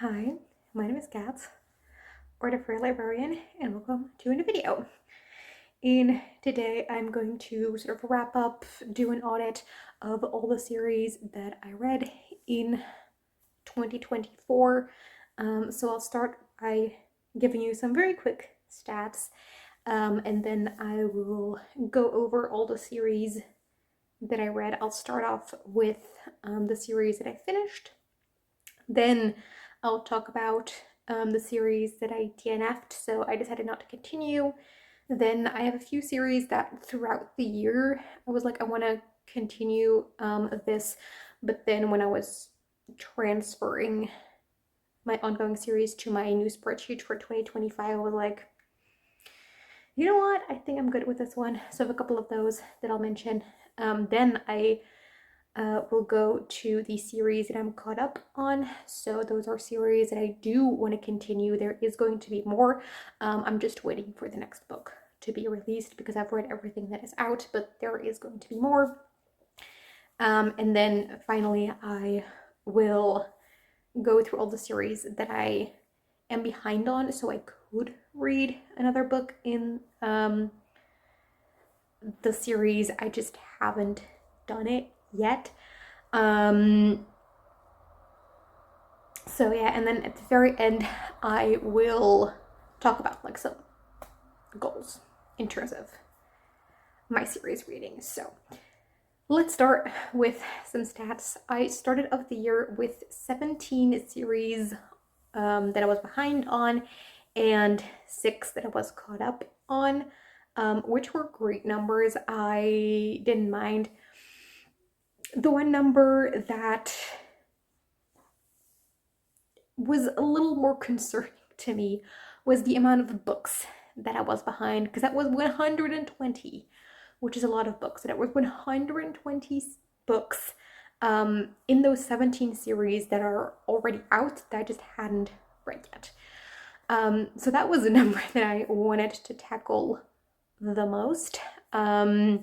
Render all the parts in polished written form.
Hi, my name is Kat, or the Free Librarian, and welcome to a new video. Today I'm going to sort of wrap up, do an audit of all the series that I read in 2024. So I'll start by giving you some very quick stats, and then I will go over all the series that I read. I'll start off with the series that I finished. Then I'll talk about the series that I DNFed, so I decided not to continue. Then I have a few series that throughout the year I was like, I want to continue this, but then when I was transferring my ongoing series to my new spreadsheet for 2025, I was like, you know what, I think I'm good with this one. So I have a couple of those that I'll mention. Then I will go to the series that I'm caught up on. So those are series that I do want to continue. There is going to be more. I'm just waiting for the next book to be released because I've read everything that is out, but there is going to be more. And then finally, I will go through all the series that I am behind on, so I could read another book in the series. I just haven't done it yet. So yeah, and then at the very end I will talk about like some goals in terms of my series reading. So let's start with some stats. I started off the year with 17 series that I was behind on and 6 that I was caught up on, which were great numbers. I didn't mind. The one number that was a little more concerning to me was the amount of books that I was behind, because that was 120, which is a lot of books. And it was 120 books in those 17 series that are already out that I just hadn't read yet. So that was a number that I wanted to tackle the most. I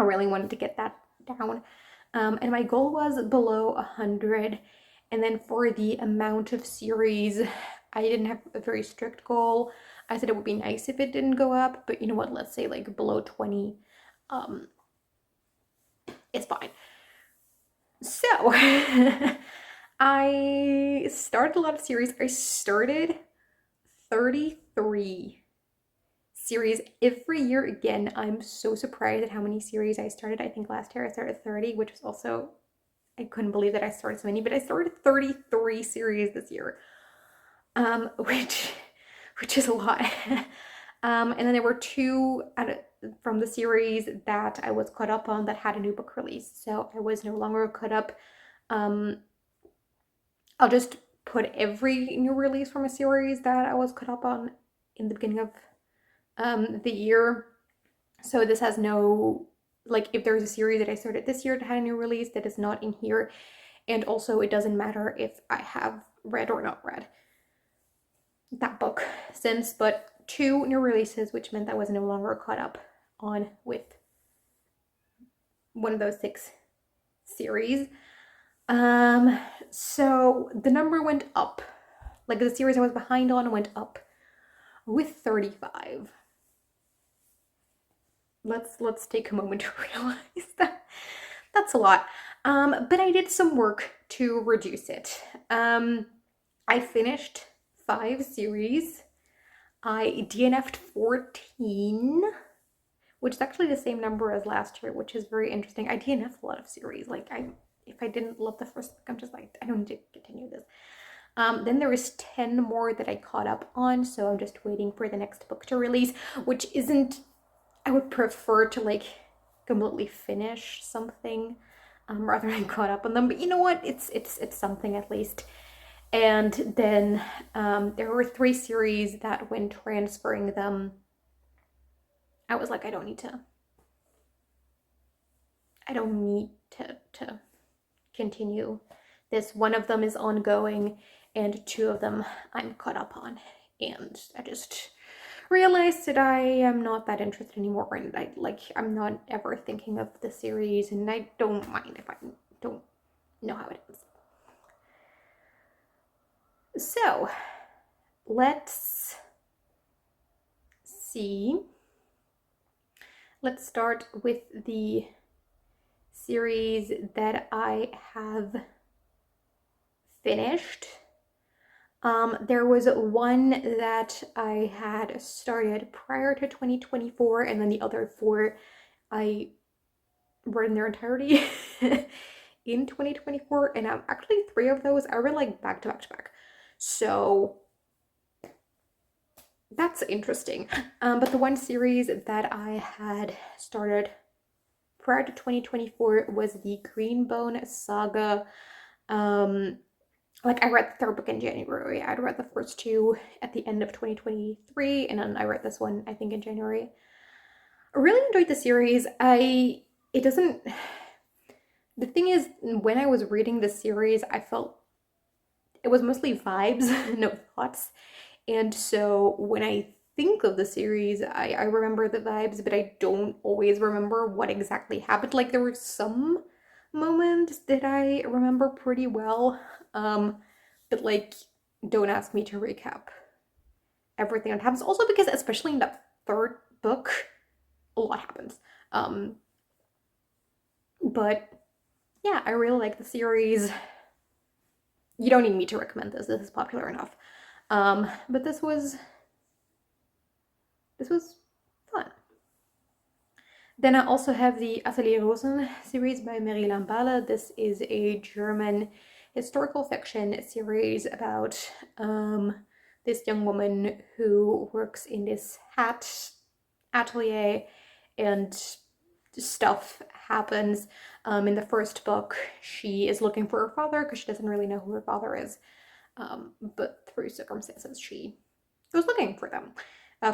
really wanted to get that down. And my goal was below 100. And then for the amount of series, I didn't have a very strict goal. I said it would be nice if it didn't go up, but you know what, let's say like below 20, it's fine. So I started a lot of series. I started 33 series every year again. I'm so surprised at how many series I started. I think last year I started 30, which was also, I couldn't believe that I started so many, but I started 33 series this year, which is a lot. And then there were 2 from the series that I was caught up on that had a new book release, so I was no longer caught up. I'll just put every new release from a series that I was caught up on in the beginning of the year. So this has no, like, if there's a series that I started this year that had a new release, that is not in here. And also it doesn't matter if I have read or not read that book since, but 2 new releases, which meant I was no longer caught up on with one of those 6 series. So the number went up. Like the series I was behind on went up with 35. Let's take a moment to realize that that's a lot. But I did some work to reduce it. I finished 5 series. I DNFed 14, which is actually the same number as last year, which is very interesting. I DNFed a lot of series. Like, if I didn't love the first book, I'm just like, I don't need to continue this. Then there is 10 more that I caught up on, so I'm just waiting for the next book to release, which isn't, I would prefer to like completely finish something rather than caught up on them, but you know what, it's something at least. And then there were 3 series that when transferring them, I was like, I don't need to continue this. One of them is ongoing and 2 of them I'm caught up on, and I just realized that I am not that interested anymore, and I'm not ever thinking of the series, and I don't mind if I don't know how it ends. So let's see. Let's start with the series that I have finished. There was one that I had started prior to 2024, and then the other four I read in their entirety in 2024, and actually three of those I read like back to back to back. So that's interesting. But the one series that I had started prior to 2024 was the Greenbone Saga. Like I read the third book in January. I'd read the first two at the end of 2023, and then I read this one, I think, in January. I really enjoyed the series. It doesn't, the thing is, when I was reading the series, I felt it was mostly vibes, no thoughts. And so when I think of the series, I remember the vibes, but I don't always remember what exactly happened. Like there were some moments that I remember pretty well, but like don't ask me to recap everything that happens. Also because especially in that third book, a lot happens. But yeah, I really like the series. You don't need me to recommend this. This is popular enough. But this was fun. Then I also have the Atelier Rosen series by Mary Lamballe. This is a German historical fiction series about this young woman who works in this hat atelier, and stuff happens. In the first book, she is looking for her father because she doesn't really know who her father is. But through circumstances, she was looking for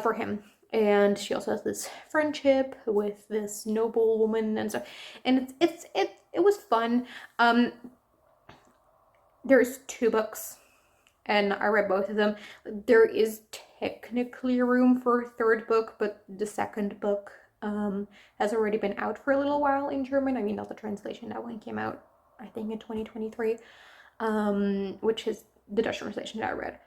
for him. And she also has this friendship with this noble woman and so, and it was fun. There's two books, and I read both of them. There is technically room for a third book, but the second book has already been out for a little while in German. I mean, not the translation. That one came out, I think, in 2023, which is the Dutch translation that I read.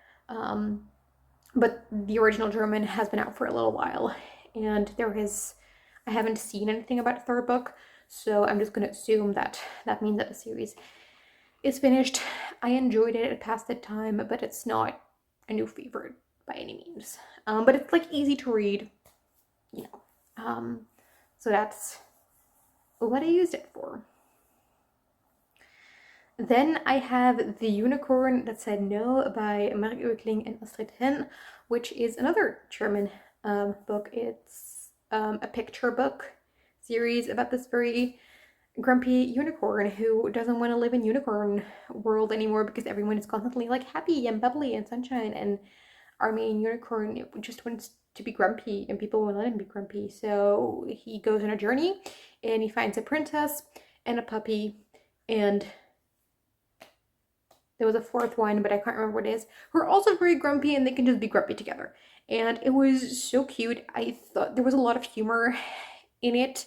But the original German has been out for a little while, and I haven't seen anything about the third book, so I'm just going to assume that that means that the series is finished. I enjoyed it, it passed the time, but it's not a new favorite by any means. But it's like easy to read, you know. So that's what I used it for. Then I have The Unicorn That Said No by Mark Oekling and Astrid Hen, which is another German book. It's a picture book series about this very grumpy unicorn who doesn't want to live in unicorn world anymore because everyone is constantly like happy and bubbly and sunshine, and our main unicorn just wants to be grumpy and people won't let him be grumpy. So he goes on a journey and he finds a princess and a puppy, and there was a fourth one, but I can't remember what it is, who are also very grumpy and they can just be grumpy together. And it was so cute. I thought there was a lot of humor in it.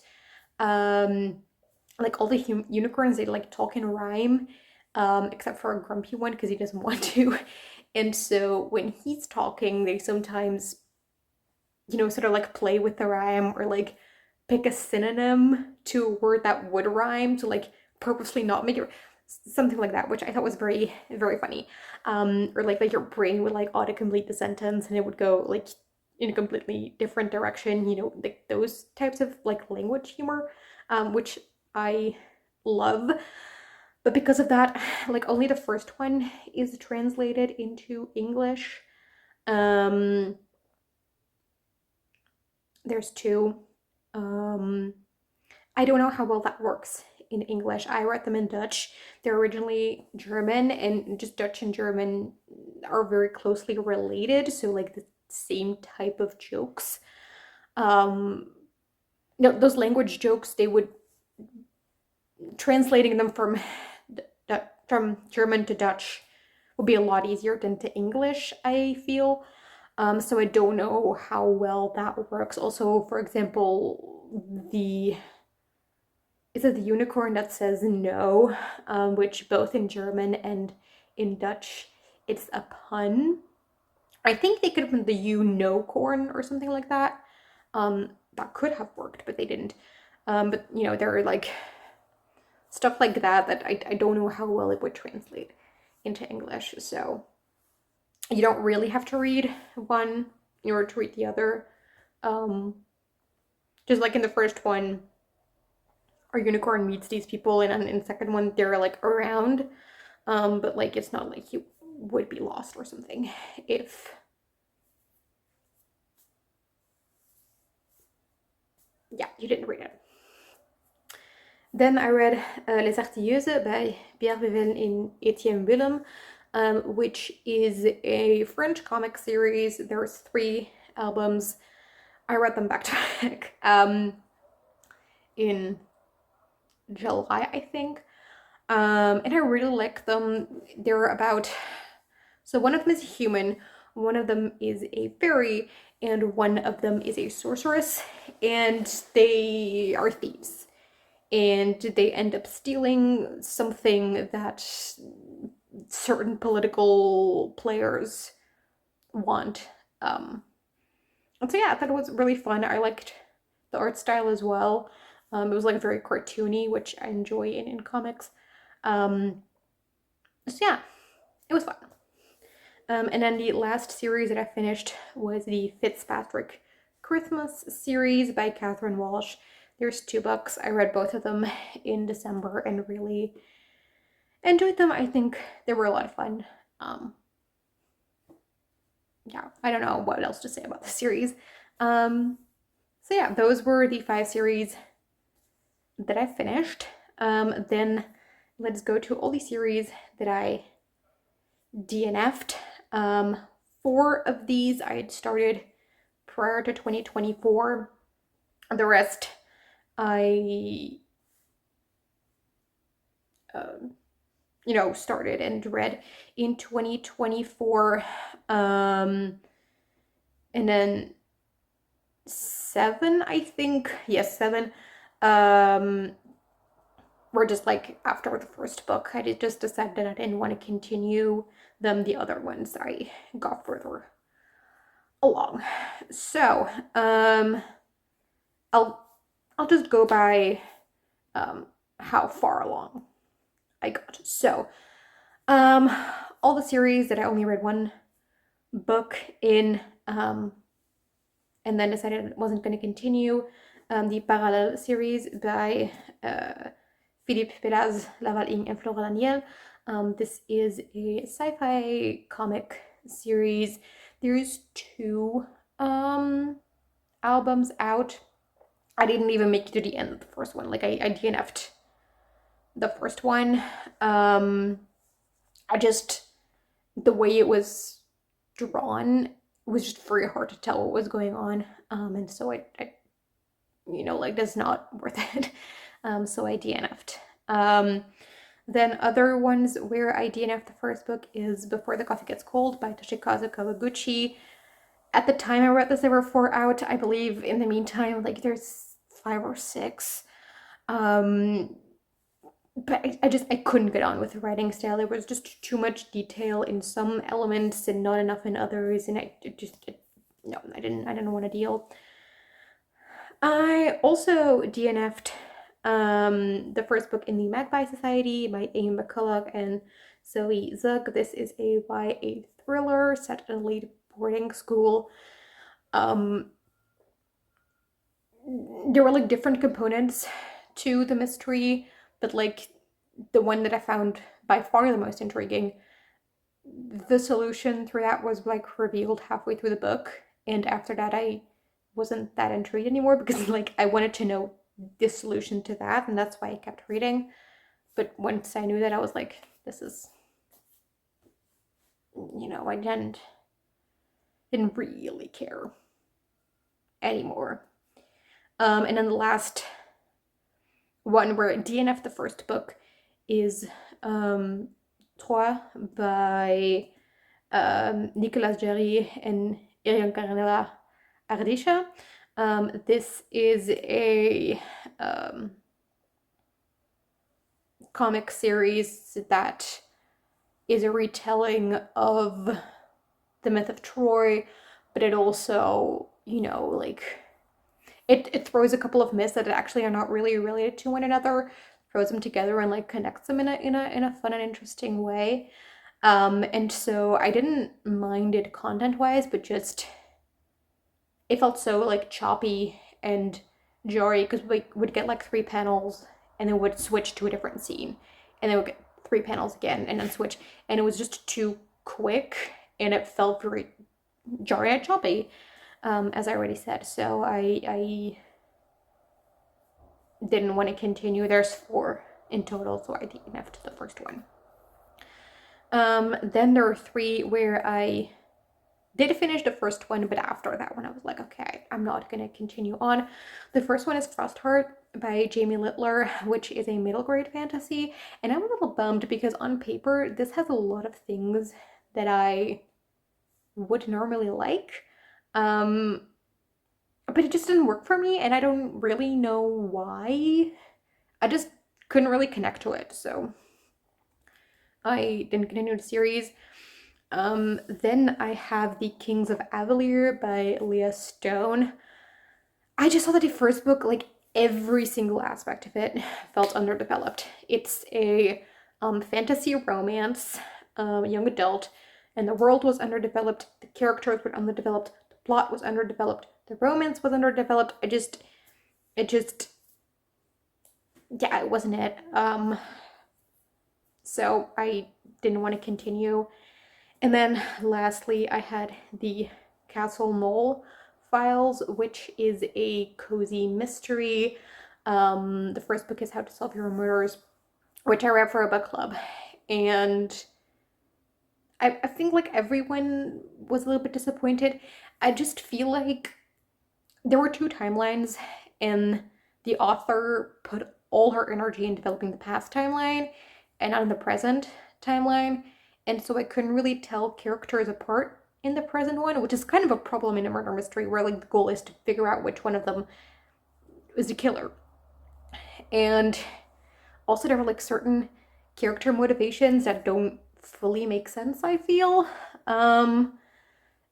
Like all the unicorns, they like talk in rhyme, except for a grumpy one because he doesn't want to. And so when he's talking, they sometimes, sort of like play with the rhyme or like pick a synonym to a word that would rhyme to like purposely not make it something like that, which I thought was very, very funny. Or like your brain would like auto-complete the sentence and it would go like in a completely different direction, like those types of like language humor, which I love. But because of that, like only the first one is translated into English. There's two. I don't know how well that works in English. I read them in Dutch. They're originally German, and just Dutch and German are very closely related, so like the same type of jokes. Those language jokes, they would translating them from German to Dutch would be a lot easier than to English, I feel. So I don't know how well that works. Also, for example, is it the unicorn that says no, which both in German and in Dutch it's a pun. I think they could have been the you know corn or something like that. That could have worked, but they didn't. But you know, there are like stuff like that that I don't know how well it would translate into English. So you don't really have to read one in order to read the other. Just like in the first one, our unicorn meets these people, and in the second one, they're like around. But like it's not like you would be lost or something if you didn't read it. Then I read Les Artilleuses by Pierre Vével and Etienne Willem, which is a French comic series. There's 3 albums. I read them back to back in July, I think. And I really like them. They're about, so one of them is a human, one of them is a fairy, and one of them is a sorceress, and they are thieves. And they end up stealing something that certain political players want. And so yeah, I thought it was really fun. I liked the art style as well. It was like very cartoony, which I enjoy in comics. So yeah, it was fun. And then the last series that I finished was the Fitzpatrick Christmas series by Catherine Walsh. There's 2 books. I read both of them in December and really enjoyed them. I think they were a lot of fun. Yeah, I don't know what else to say about the series. So yeah, those were the 5 series that I finished. Then let's go to all the series that I DNFed. 4 of these I had started prior to 2024. The rest I started and read in 2024. And then 7, I think. Yes, 7. Were just like after the first book. I just decided that I didn't want to continue them. The other ones I got further along. So, I'll just go by how far along I got. So, all the series that I only read 1 book in, and then decided I wasn't going to continue. The Parallel series by Philippe Pelaz, Laval Ing, and Flora Daniel. This is a sci-fi comic series. There's 2 albums out. I didn't even make it to the end of the first one. Like I DNF'd the first one. The way it was drawn was just very hard to tell what was going on. And so I that's not worth it. So I DNF'd. Then other ones where I DNF'd the first book is Before the Coffee Gets Cold by Toshikazu Kawaguchi. At the time I read this, there were 4 out. I believe in the meantime, like there's 5 or 6. But I couldn't get on with the writing style. There was just too much detail in some elements and not enough in others, and I didn't want to deal. I also DNF'd the first book in the Magpie Society by Amy McCulloch and Zoe Zug. This is a YA thriller set in a elite boarding school. There were like different components to the mystery, but like the one that I found by far the most intriguing, the solution through that was like revealed halfway through the book, and after that I wasn't that intrigued anymore because like I wanted to know the solution to that, and that's why I kept reading. But once I knew that, I was like, this is, I didn't really care anymore. And then the last one where DNF the first book is Trois by Nicolas Jarry and Irian Carnella Ardisha. This is a comic series that is a retelling of the myth of Troy, but it also, you know, like it throws a couple of myths that actually are not really related to one another, throws them together and like connects them in a fun and interesting way. And so I didn't mind it content wise, but just it felt so like choppy and jarry because we would get like 3 panels and then would switch to a different scene, and then would get 3 panels again and then switch, and it was just too quick and it felt very jarring and choppy, as I already said. So I didn't want to continue. There's 4 in total, so I DNF'd the first one. Then there are 3 where I did finish the first one, but after that one I was like, okay, I'm not gonna continue on. The first one is Frostheart by Jamie Littler, which is a middle grade fantasy, and I'm a little bummed because on paper this has a lot of things that I would normally like, but it just didn't work for me, and I don't really know why. I just couldn't really connect to it, so I didn't continue the series. Then I have The Kings of Avalier by Leah Stone. I just saw that the first book, like every single aspect of it felt underdeveloped. It's a fantasy romance, young adult, and the world was underdeveloped, the characters were underdeveloped, the plot was underdeveloped, the romance was underdeveloped. It just, yeah, it wasn't it. So I didn't want to continue. And then lastly, I had the Castle Knoll Files, which is a cozy mystery. The first book is How to Solve Your Own Murders, which I read for a book club. And I think like everyone was a little bit disappointed. I just feel like there were 2 timelines, and the author put all her energy in developing the past timeline and not in the present timeline. And so I couldn't really tell characters apart in the present one, which is kind of a problem in a murder mystery where like the goal is to figure out which one of them is the killer. And also there were like certain character motivations that don't fully make sense, I feel.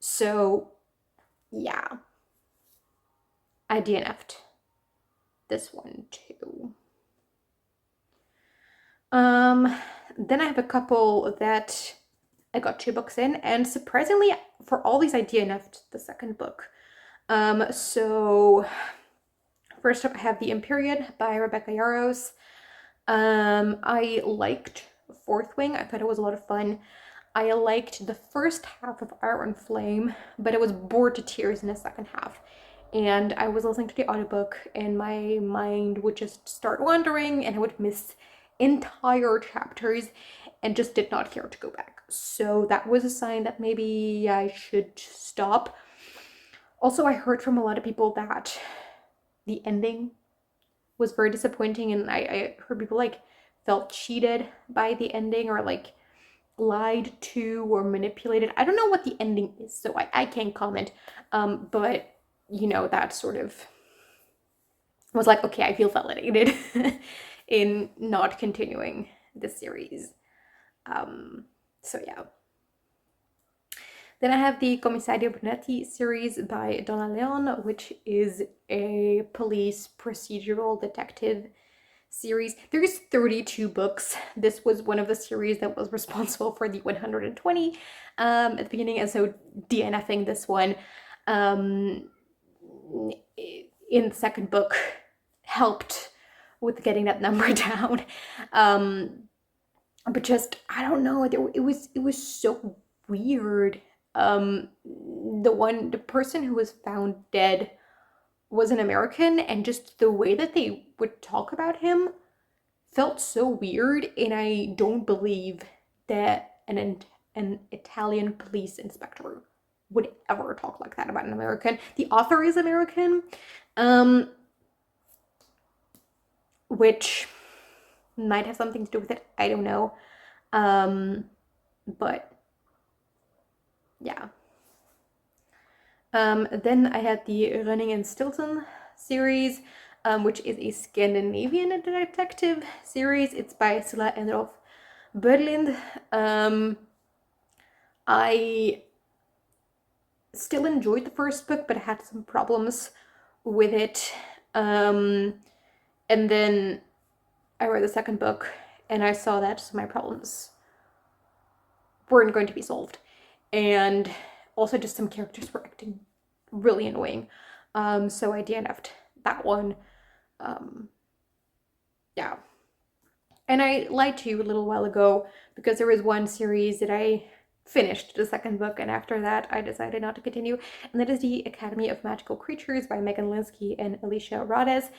So yeah, I DNF'd this one too. Then I have a couple that I got 2 books in, and surprisingly, for all these I DNF'd the second book. So first up I have The Empyrean by Rebecca Yarros. I liked Fourth Wing. I thought it was a lot of fun. I liked the first half of Iron Flame, but I was bored to tears in the second half. And I was listening to the audiobook and my mind would just start wandering and I would miss entire chapters and just did not care to go back. So that was a sign that maybe I should stop. Also, I heard from a lot of people that the ending was very disappointing, and I heard people like felt cheated by the ending or like lied to or manipulated. I don't know what the ending is, so I can't comment. But you know, that sort of was like, okay, I feel validated in not continuing the series. So yeah. Then I have the Commissario Brunetti series by Donna Leon, which is a police procedural detective series. There's 32 books. This was one of the series that was responsible for the 120 at the beginning, and so DNFing this one in the second book helped with getting that number down. But just, I don't know, it was so weird. The person who was found dead was an American, and just the way that they would talk about him felt so weird, and I don't believe that an Italian police inspector would ever talk like that about an American. The author is American, which might have something to do with it. I don't know. But yeah. Then I had the Running in Stilton series, which is a Scandinavian detective series. It's by Silla Enroth Berlin, I still enjoyed the first book, but I had some problems with it. And then I read the second book and I saw that my problems weren't going to be solved. And also just some characters were acting really annoying. So I DNF'd that one. Yeah. And I lied to you a little while ago because there was one series that I finished the second book, and after that I decided not to continue, and that is The Academy of Magical Creatures by Megan Linsky and Alicia Rades.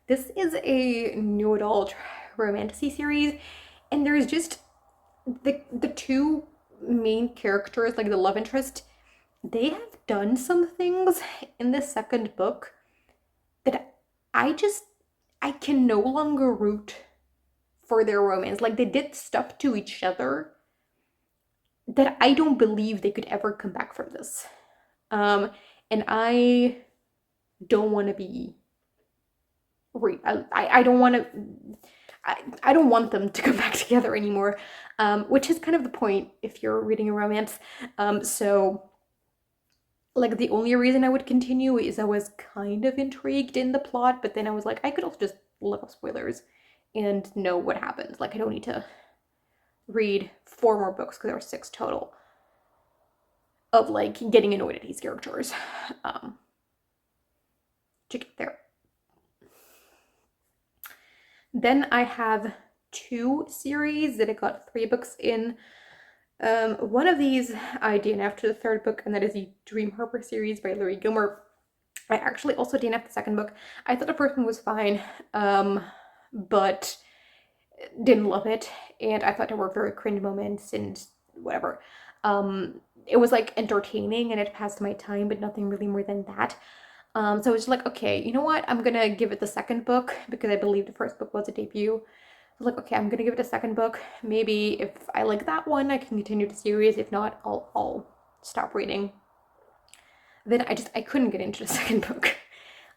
This is a new adult romantasy series, and there's just the two main characters, like the love interest, they have done some things in the second book that I can no longer root for their romance. Like, they did stuff to each other that I don't believe they could ever come back from this. And I don't want to be I don't want to I don't want them to come back together anymore, which is kind of the point if you're reading a romance. So like, the only reason I would continue is I was kind of intrigued in the plot, but then I was like, I could also just look up spoilers and know what happens. Like, I don't need to read 4 more books, because there were 6 total, of like getting annoyed at these characters to get there. Then I have 2 series that I got 3 books in. One of these I DNF'd the 3rd book, and that is the Dream Harbor series by Larry Gilmore. I actually also DNF'd the 2nd book. I thought the first one was fine, but didn't love it, and I thought there were very cringe moments and whatever. It was like entertaining and it passed my time, but nothing really more than that. So I was like, okay, you know what? I'm gonna give it the 2nd book, because I believe the 1st book was a debut. I was like, okay, I'm gonna give it a 2nd book. Maybe if I like that one, I can continue the series. If not, I'll stop reading. Then I couldn't get into the 2nd book.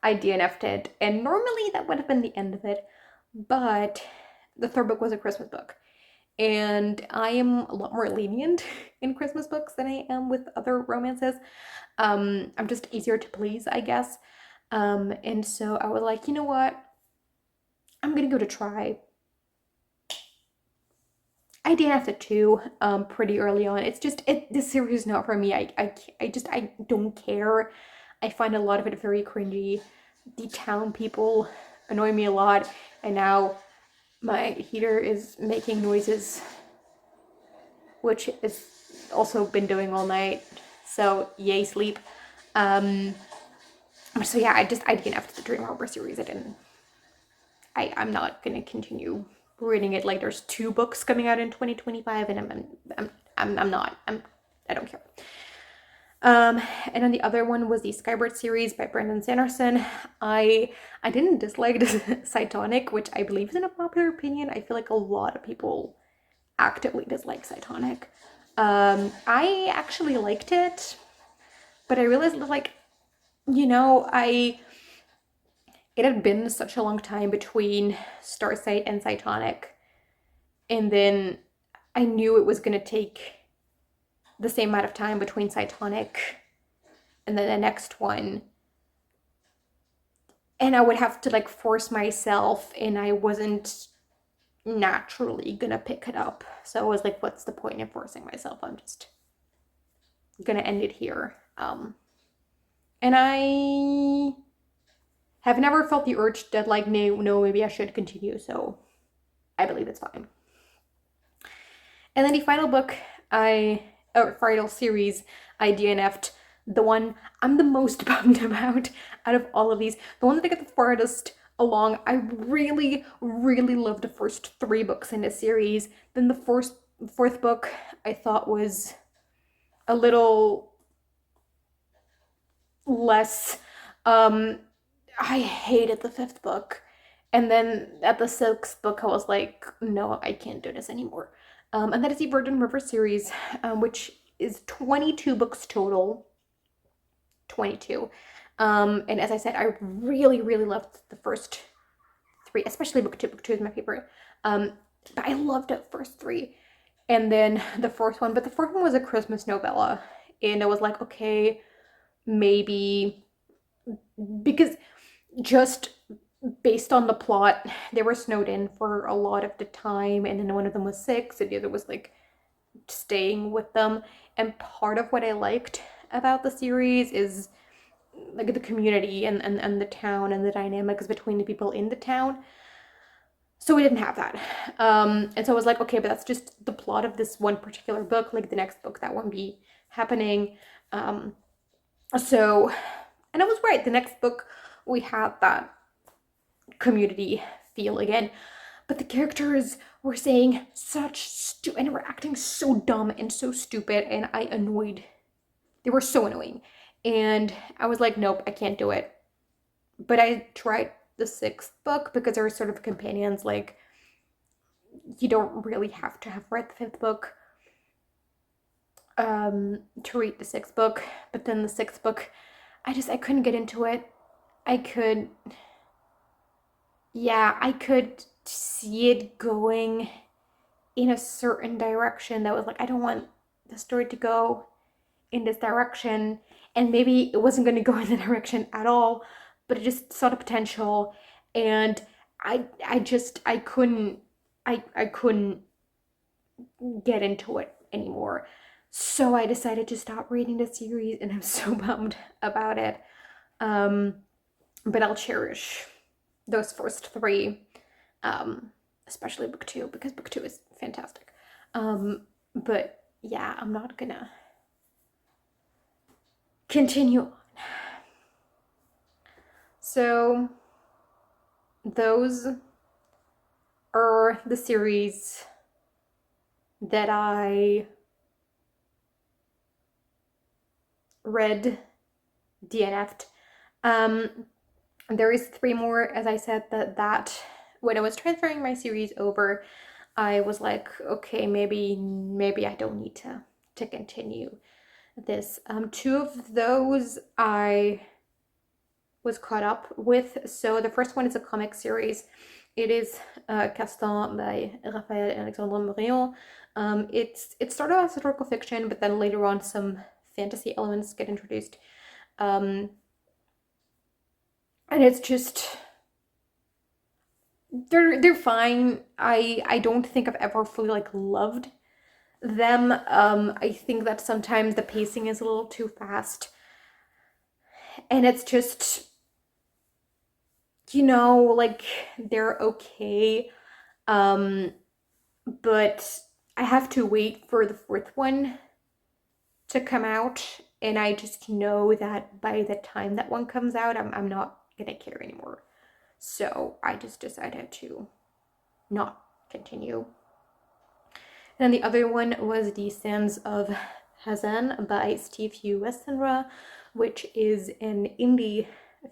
I DNF'd it, and normally that would have been the end of it, but the 3rd book was a Christmas book, and I am a lot more lenient in Christmas books than I am with other romances. I'm just easier to please, I guess. And so I was like, you know what? I'm gonna give it a try. I DNF'd it too, pretty early on. It's just, this series is not for me. I don't care. I find a lot of it very cringy. The town people annoy me a lot, and now my heater is making noises, which is also been doing all night. So yay, sleep. So yeah, I DNF'd the Dream Harbor series. I'm not gonna continue reading it. Like, there's 2 books coming out in 2025, and I don't care. And then the other one was the Skybird series by Brandon Sanderson. I didn't dislike this Cytonic, which I believe is an unpopular opinion. I feel like a lot of people actively dislike Cytonic. I actually liked it, but I realized that, like, you know, it had been such a long time between Starsight and Cytonic, and then I knew it was gonna take the same amount of time between Cytonic and then the next one, and I would have to like force myself, and I wasn't naturally gonna pick it up. So I was like, what's the point in forcing myself? I'm just gonna end it here. And I have never felt the urge that, like, no, maybe I should continue, so I believe it's fine. And then the final book, final series, I DNF'd, the one I'm the most bummed about out of all of these, the one that I got the farthest along. I really, really loved the first 3 books in this series. Then the 4th book I thought was a little less. I hated the 5th book. And then at the 6th book, I was like, no, I can't do this anymore. And that is the Virgin River series, which is 22 books total. 22. And as I said, I really, really loved the first 3, especially book 2. Book 2 is my favorite. But I loved the first 3. And then the fourth one, but the fourth one was a Christmas novella. And I was like, okay, maybe, because just based on the plot, they were snowed in for a lot of the time, and then one of them was sick, so the other was like staying with them. And part of what I liked about the series is like the community and the town and the dynamics between the people in the town. So we didn't have that. And so I was like, okay, but that's just the plot of this one particular book. Like the next book, that won't be happening. So, and I was right. The next book, we had that community feel again. But the characters were saying such and were acting so dumb and so stupid, and I annoyed. They were so annoying. And I was like, nope, I can't do it. But I tried the sixth book because there were sort of companions, like, you don't really have to have read the fifth book to read the sixth book. But then the sixth book, I couldn't get into it. I could see it going in a certain direction that was like, I don't want the story to go in this direction. And maybe it wasn't going to go in the direction at all, but it just saw the potential. And I couldn't get into it anymore. So I decided to stop reading the series, and I'm so bummed about it. But I'll cherish those first three, especially book two, because book two is fantastic. But yeah, I'm not gonna continue on. So those are the series that I read, DNFed. There is three more, as I said, that when I was transferring my series over, I was like, okay, maybe I don't need to continue this. Two of those I was caught up with. So the first one is a comic series. It is Castan by Raphael and Alexandre Morillon. It started as historical fiction, but then later on some fantasy elements get introduced. And it's just, they're fine. I don't think I've ever fully like loved them. I think that sometimes the pacing is a little too fast, and it's just, like, they're okay. But I have to wait for the fourth one to come out, and I just know that by the time that one comes out, I'm not gonna care anymore. So I just decided to not continue. And then the other one was The Sands of Hazan by Steve Hugh Westenra, which is an indie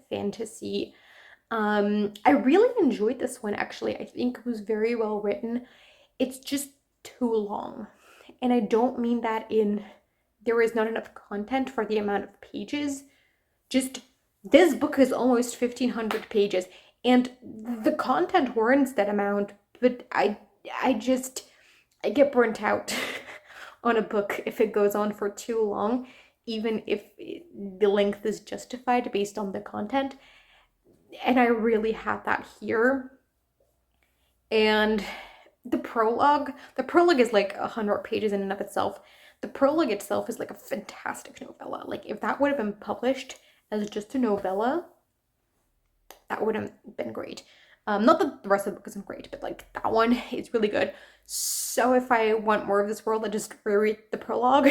fantasy. I really enjoyed this one, actually. I think it was very well written. It's just too long. And I don't mean that in there is not enough content for the amount of pages. Just, this book is almost 1,500 pages, and the content warrants that amount, but I get burnt out on a book if it goes on for too long, even if the length is justified based on the content. And I really had that here. And the prologue is like 100 pages in and of itself. The prologue itself is like a fantastic novella. Like, if that would have been published as just a novella, that would have been great. Not that the rest of the book isn't great, but like that one is really good. So if I want more of this world, I just reread the prologue.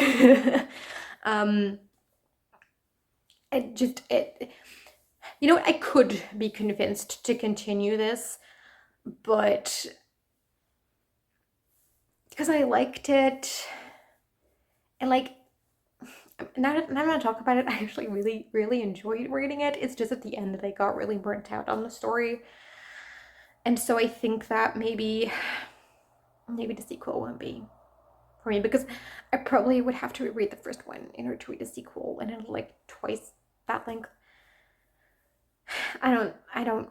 I could be convinced to continue this, but because I liked it, and like, now that I'm gonna talk about it, I actually really, really enjoyed reading it. It's just at the end that I got really burnt out on the story. And so I think that maybe the sequel won't be for me, because I probably would have to reread the first one in order to read the sequel, and it's like twice that length. I don't know.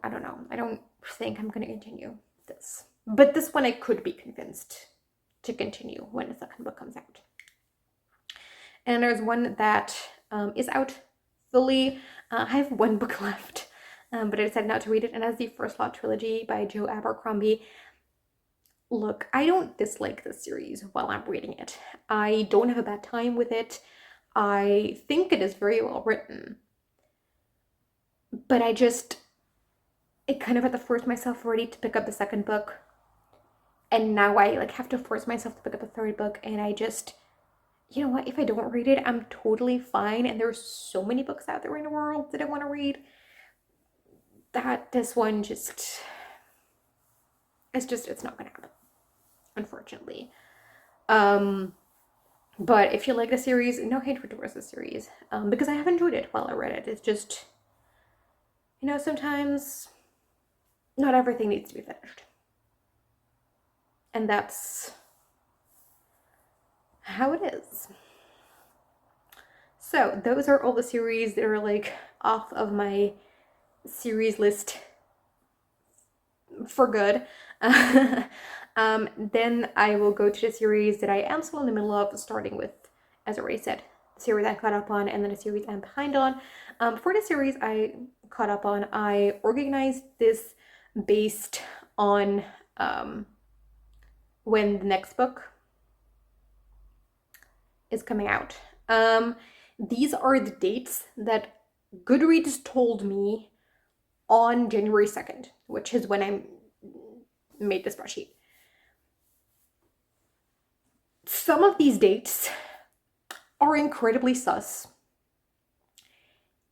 I don't think I'm gonna continue this. But this one I could be convinced to continue when the second book comes out. And there's one that is out fully. I have one book left, but I decided not to read it, and that's the First Law trilogy by Joe Abercrombie. Look, I don't dislike this series while I'm reading it. I don't have a bad time with it. I think it is very well written. But I kind of had to force myself already to pick up the second book. And now I have to force myself to pick up the third book, and I just, you know what, if I don't read it, I'm totally fine. And there's so many books out there in the world that I want to read that this one it's not gonna happen, unfortunately. But if you like the series, no hatred towards the series, because I have enjoyed it while I read it. It's just, sometimes not everything needs to be finished. And that's how it is. So those are all the series that are off of my series list for good. Then I will go to the series that I am still in the middle of, starting with, as I already said, the series I caught up on, and then a series I'm behind on. For the series I caught up on, I organized this based on when the next book is coming out. These are the dates that Goodreads told me on January 2nd, which is when I made the spreadsheet. Some of these dates are incredibly sus,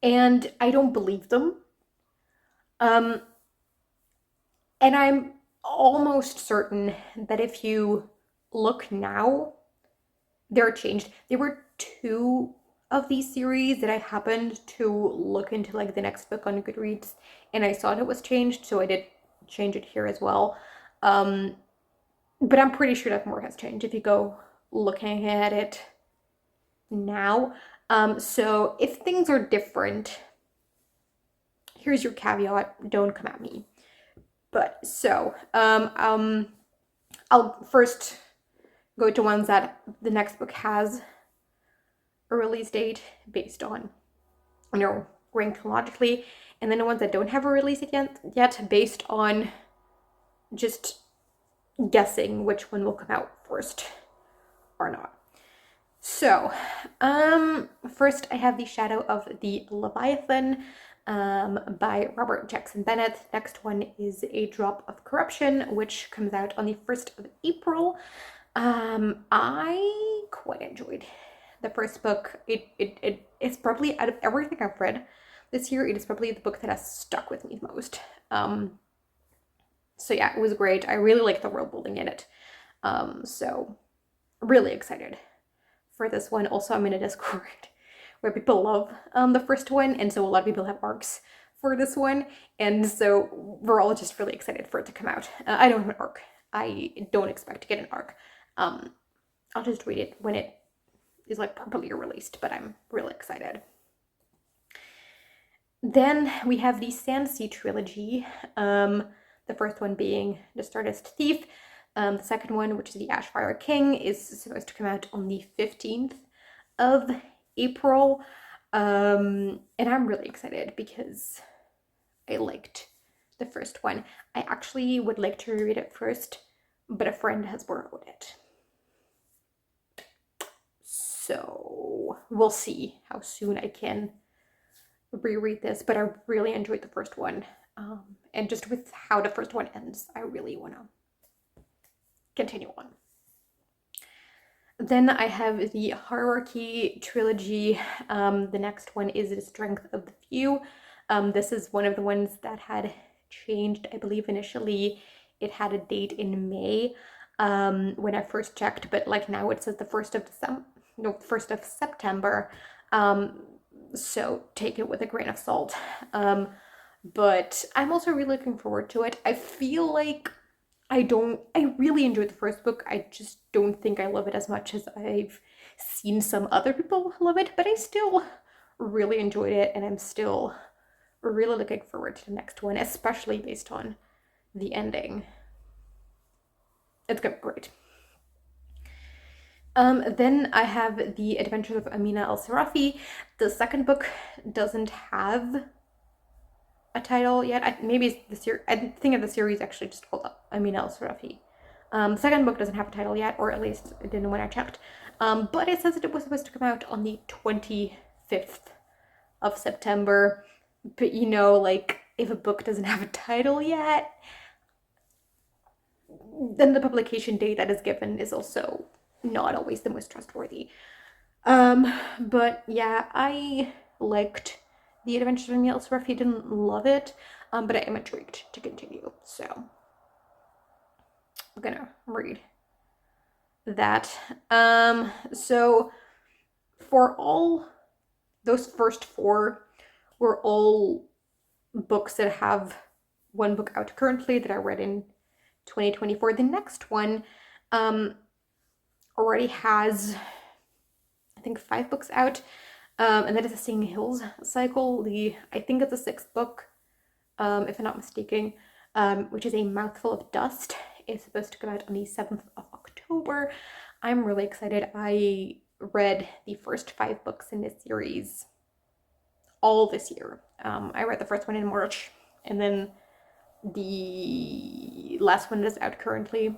and I don't believe them. And I'm almost certain that if you look now, they're changed. There were 2 of these series that I happened to look into the next book on Goodreads, and I saw it was changed, so I did change it here as well. But I'm pretty sure that more has changed if you go looking at it now. So if things are different, here's your caveat, don't come at me. But so, I'll first go to ones that the next book has a release date based on, ranked chronologically, and then the ones that don't have a release yet based on just guessing which one will come out first or not. So, first I have The Shadow of the Leviathan by Robert Jackson Bennett. Next one is A Drop of Corruption, which comes out on the 1st of April. I quite enjoyed the first book. It's probably, out of everything I've read this year, it is probably the book that has stuck with me the most. So yeah, it was great. I really like the world building in it. So really excited for this one. Also, I'm in a Discord where people love the first one, and so a lot of people have arcs for this one, and so we're all just really excited for it to come out. I don't have an arc. I don't expect to get an arc. I'll just read it when it is properly released, but I'm really excited. Then we have the Sandsea trilogy. The first one being The Stardust Thief. The second one, which is The Ashfire King, is supposed to come out on the 15th of April. And I'm really excited because I liked the first one. I actually would like to reread it first, but a friend has borrowed it. So we'll see how soon I can reread this, but I really enjoyed the first one. And just with how the first one ends, I really want to continue on. Then I have the Hierarchy trilogy. The next one is The Strength of the Few. This is one of the ones that had changed. I believe initially it had a date in May when I first checked, but now it says the 1st of September. So take it with a grain of salt. But I'm also really looking forward to it. I feel like I really enjoyed the first book. I just don't think I love it as much as I've seen some other people love it, but I still really enjoyed it, and I'm still really looking forward to the next one, especially based on the ending. It's gonna be great. Then I have The Adventures of Amina al-Sarafi. The second book doesn't have a title yet. Maybe it's the series. I think of the series actually just called Amina al-Sarafi. The second book doesn't have a title yet, or at least it didn't when I checked. But it says that it was supposed to come out on the 25th of September. But you know, like, if a book doesn't have a title yet, then the publication date that is given is also not always the most trustworthy. But yeah, I liked The Adventures of Amina al-Sarafi. Didn't love it, but I am intrigued to continue. So I'm gonna read that. So for all those first four were all books that have one book out currently that I read in 2024. The next one already has, I think, 5 books out, and that is the Singing Hills cycle. I think it's the 6th book, if I'm not mistaken, which is A Mouthful of Dust. It's supposed to come out on the 7th of October. I'm really excited. I read the first 5 books in this series all this year. I read the first one in March, and then the last one is out currently,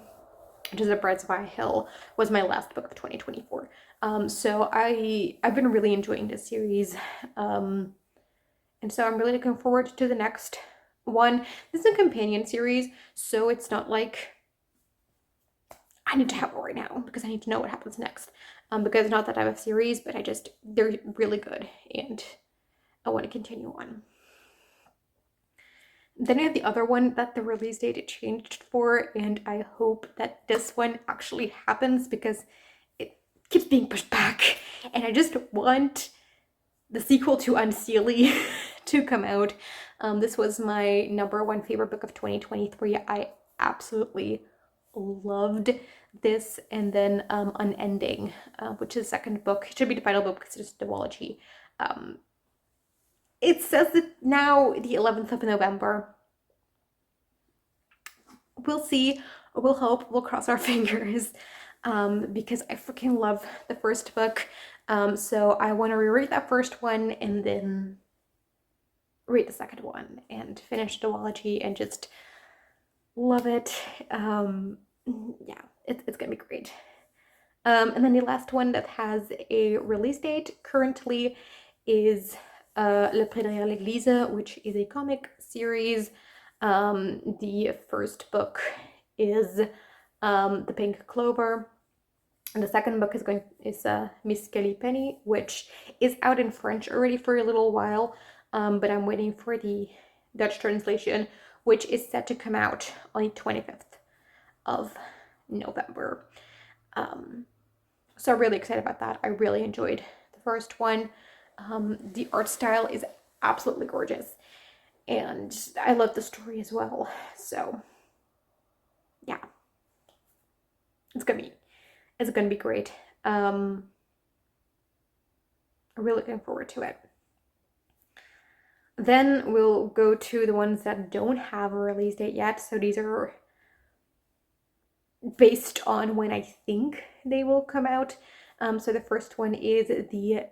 which is A Bride's Fire Hill, was my last book of 2024. So I've been really enjoying this series, and so I'm really looking forward to the next one. This is a companion series, so it's not like I need to have it right now because I need to know what happens next. Because not that I have a series, but they're really good, and I want to continue on. Then I have the other one that the release date it changed for, and I hope that this one actually happens because it keeps being pushed back, and I just want the sequel to Unseelie to come out. This was my number 1 favorite book of 2023. I absolutely loved this. And then Unending, which is the second book. It should be the final book because it's a duology. It says that now the 11th of November. We'll see. We'll hope. We'll cross our fingers, because I freaking love the first book. So I want to reread that first one and then read the second one and finish duology and just love it. Yeah, it's gonna be great. And then the last one that has a release date currently is Le Pré derrière l'Église, which is a comic series. The first book is The Pink Clover, and the second book is Miss Kelly Penny, which is out in French already for a little while, but I'm waiting for the Dutch translation, which is set to come out on the 25th of November. So I'm really excited about that. I really enjoyed the first one. The art style is absolutely gorgeous, and I love the story as well. So yeah, it's gonna be great. I'm really looking forward to it. Then we'll go to the ones that don't have a release date yet. So these are based on when I think they will come out. So the first one is The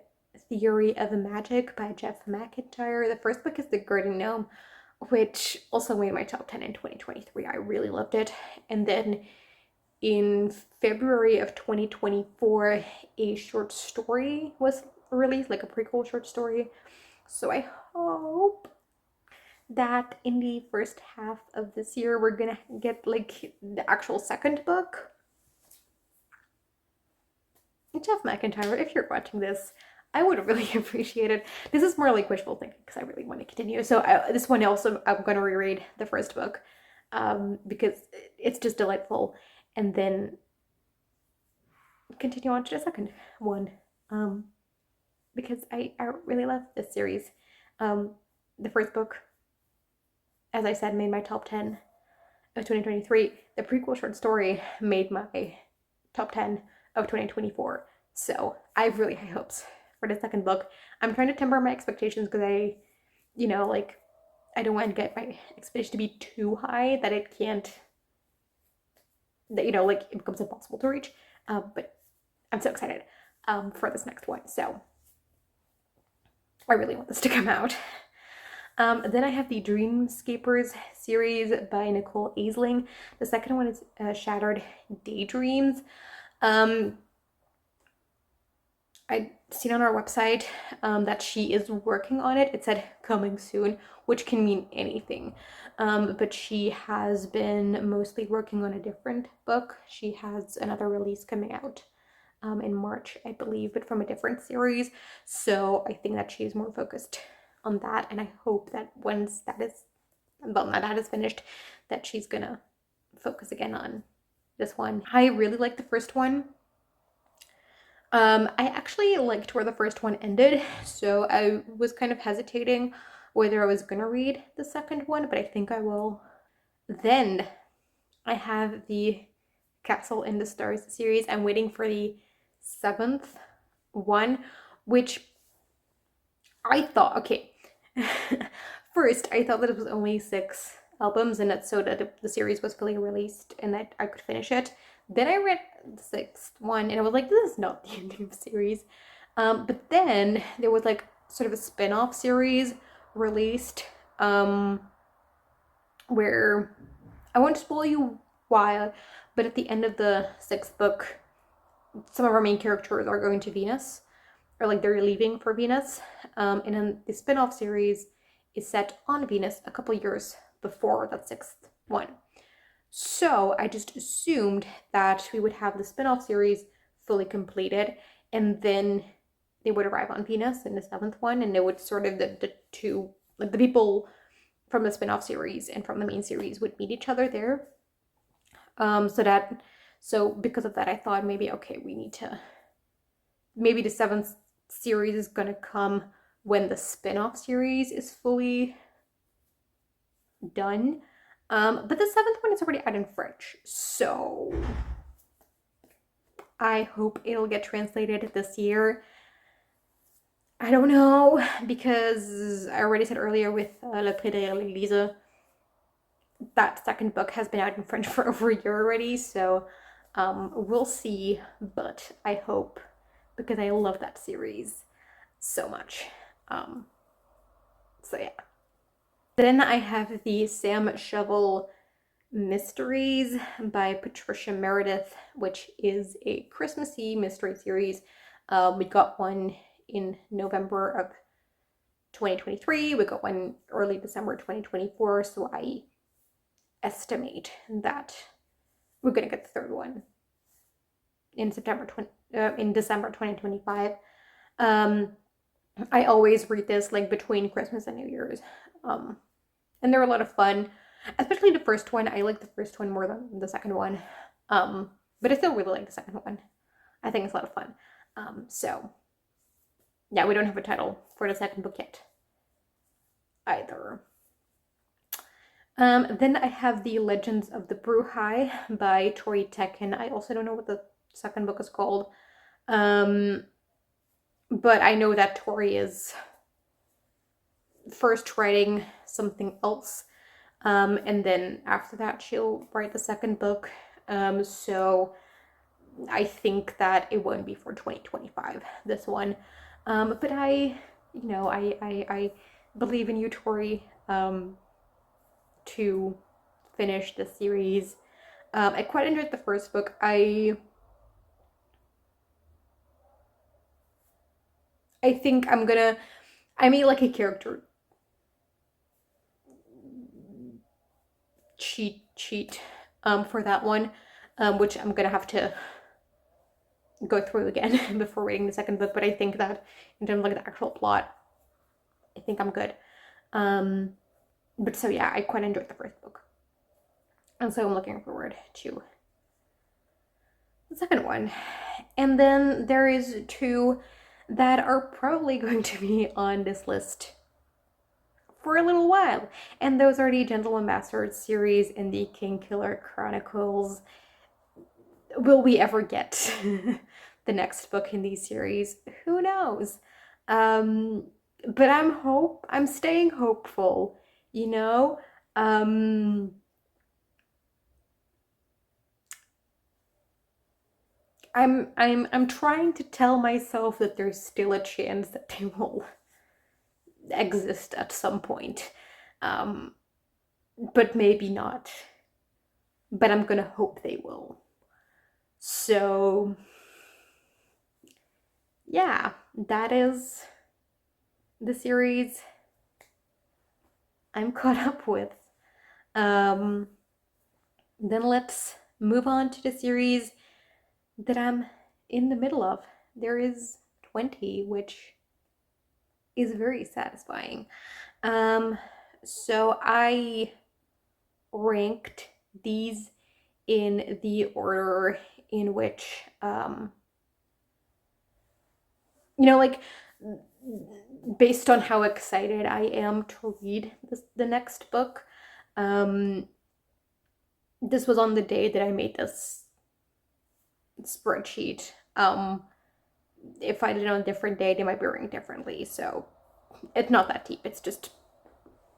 Theory of Magic by Jeff McIntyre. The first book is The Garden Gnome, which also made my top 10 in 2023. I really loved it. And then in February of 2024, a short story was released, like a prequel short story. So I hope that in the first half of this year we're gonna get like the actual second book. Jeff McIntyre, if you're watching this, I would really appreciate it. This is more like wishful thinking because I really want to continue. So this one also, I'm going to reread the first book, because it's just delightful, and then continue on to the second one, because I really love this series. The first book, as I said, made my top 10 of 2023. The prequel short story made my top 10 of 2024. So I have really high hopes for the second book. I'm trying to temper my expectations because I don't want to get my expectation to be too high that it can't, that it becomes impossible to reach. But I'm so excited for this next one. So I really want this to come out. Then I have the Dreamscapers series by Nicole Aisling. The second one is Shattered Daydreams. I'd seen on our website that she is working on it. It said coming soon, which can mean anything. But she has been mostly working on a different book. She has another release coming out in March, I believe, but from a different series. So I think that she's more focused on that, and I hope that once that is finished, that she's gonna focus again on this one. I really like the first one. I actually liked where the first one ended, so I was kind of hesitating whether I was gonna read the second one, but I think I will. Then I have the Castle in the Stars series. I'm waiting for the 7th one, which I thought, okay, first I thought that it was only 6 albums and that so that the series was fully released and that I could finish it. Then I read the 6th one and I was like, this is not the ending of the series. But then there was like sort of a spin-off series released where I won't spoil you why, but at the end of the 6th book, some of our main characters are going to Venus, or like they're leaving for Venus. And then the spin-off series is set on Venus a couple years before that 6th one. So I just assumed that we would have the spin-off series fully completed, and then they would arrive on Venus in the 7th one, and they would sort of the two, like the people from the spin-off series and from the main series would meet each other there. So because of that, I thought maybe, okay, maybe the 7th series is gonna come when the spin-off series is fully done. But the 7th one is already out in French, so I hope it'll get translated this year. I don't know, because I already said earlier with Le Prix de l'Église, that second book has been out in French for over a year already, so we'll see, but I hope, because I love that series so much. So yeah. Then I have the Sam Shovel Mysteries by Patricia Meredith, which is a Christmassy mystery series. We got one in November of 2023. We got one early December 2024, so I estimate that we're gonna get the 3rd one in December 2025. I always read this like between Christmas and New Year's, and they're a lot of fun, especially the first one. I like the first one more than the second one, but I still really like the second one. I think it's a lot of fun. So yeah, we don't have a title for the second book yet either. Then I have the Legends of the Bruhai by Tori Tekken. I also don't know what the second book is called, but I know that Tori is first writing something else, and then after that she'll write the second book. So I think that it won't be for 2025, this one. But I believe in you, Tori, to finish the series. I quite enjoyed the first book. I think I made like a character cheat for that one, which I'm gonna have to go through again before reading the second book, but I think that in terms of like the actual plot, I think I'm good. But so yeah, I quite enjoyed the first book, and so I'm looking forward to the second one. And then there is 2 that are probably going to be on this list for a little while, and those are the Gentleman Bastard series and the Kingkiller Chronicles. Will we ever get the next book in these series? Who knows? But I'm staying hopeful, you know? I'm trying to tell myself that there's still a chance that they will exist at some point. But maybe not. But I'm gonna hope they will. So yeah, that is the series I'm caught up with. Then let's move on to the series that I'm in the middle of. There is 20, which is very satisfying. So I ranked these in the order in which, like based on how excited I am to read the next book. This was on the day that I made this spreadsheet. If I did it on a different day, they might be ranked differently. So it's not that deep. It's just,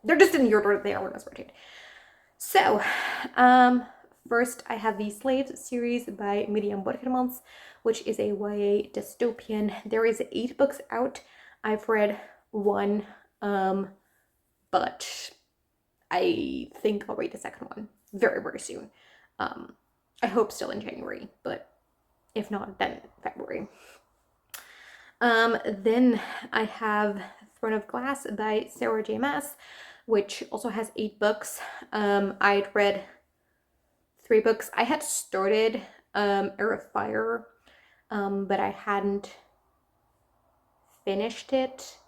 they're just in the order they are on a spreadsheet. So, first I have the Slaves series by Miriam Borgermans, which is a YA dystopian. There is 8 books out. I've read 1, but I think I'll read the second one very, very soon. I hope still in January, but if not, then February. Then I have Throne of Glass by Sarah J. Maas, which also has 8 books. I'd read 3 books. I had started Heir of Fire, but I hadn't finished it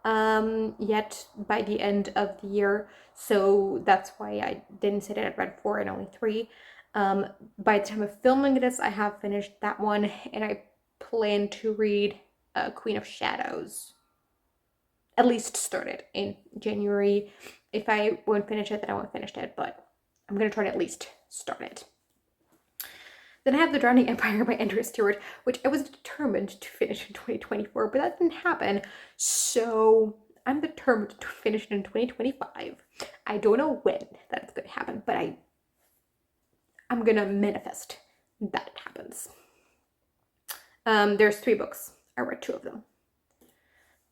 yet by the end of the year, so that's why I didn't say that I'd read 4 and only 3. By the time of filming this, I have finished that one, and I plan to read Queen of Shadows. At least start it in January. If I won't finish it, then I won't finish it, but I'm gonna try to at least start it. Then I have The Drowning Empire by Andrea Stewart, which I was determined to finish in 2024, but that didn't happen. So I'm determined to finish it in 2025. I don't know when that's gonna happen, but I'm gonna manifest that it happens. There's 3 books. I read 2 of them.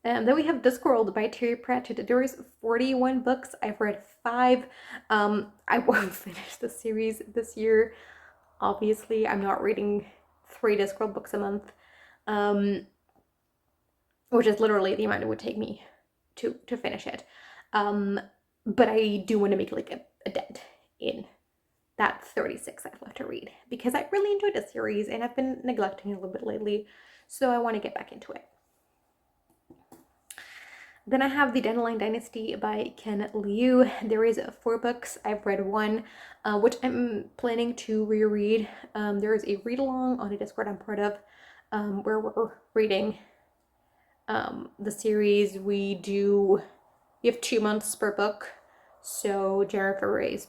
Then we have Discworld by Terry Pratchett. There is 41 books. I've read 5. I won't finish the series this year. Obviously, I'm not reading 3 Discworld books a month, which is literally the amount it would take me to finish it. But I do want to make like a dent in that 36 I've left to read, because I really enjoyed the series and I've been neglecting it a little bit lately, so I want to get back into it. Then I have The Dandelion Dynasty by Ken Liu. There is 4 books. I've read 1, which I'm planning to reread. There is a read-along on a Discord I'm part of, where we're reading the series. We have 2 months per book. So January, February is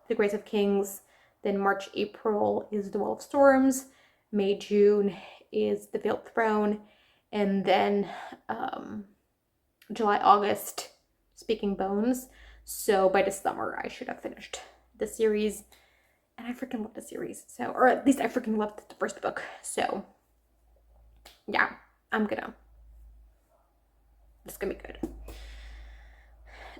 The Grace of Kings. Then March, April is The Wall of Storms. May, June is The Veiled Throne. And then July, August, Speaking Bones. So by this summer, I should have finished the series. And I freaking love the series. So, or at least I freaking loved the first book. So, yeah, it's gonna be good.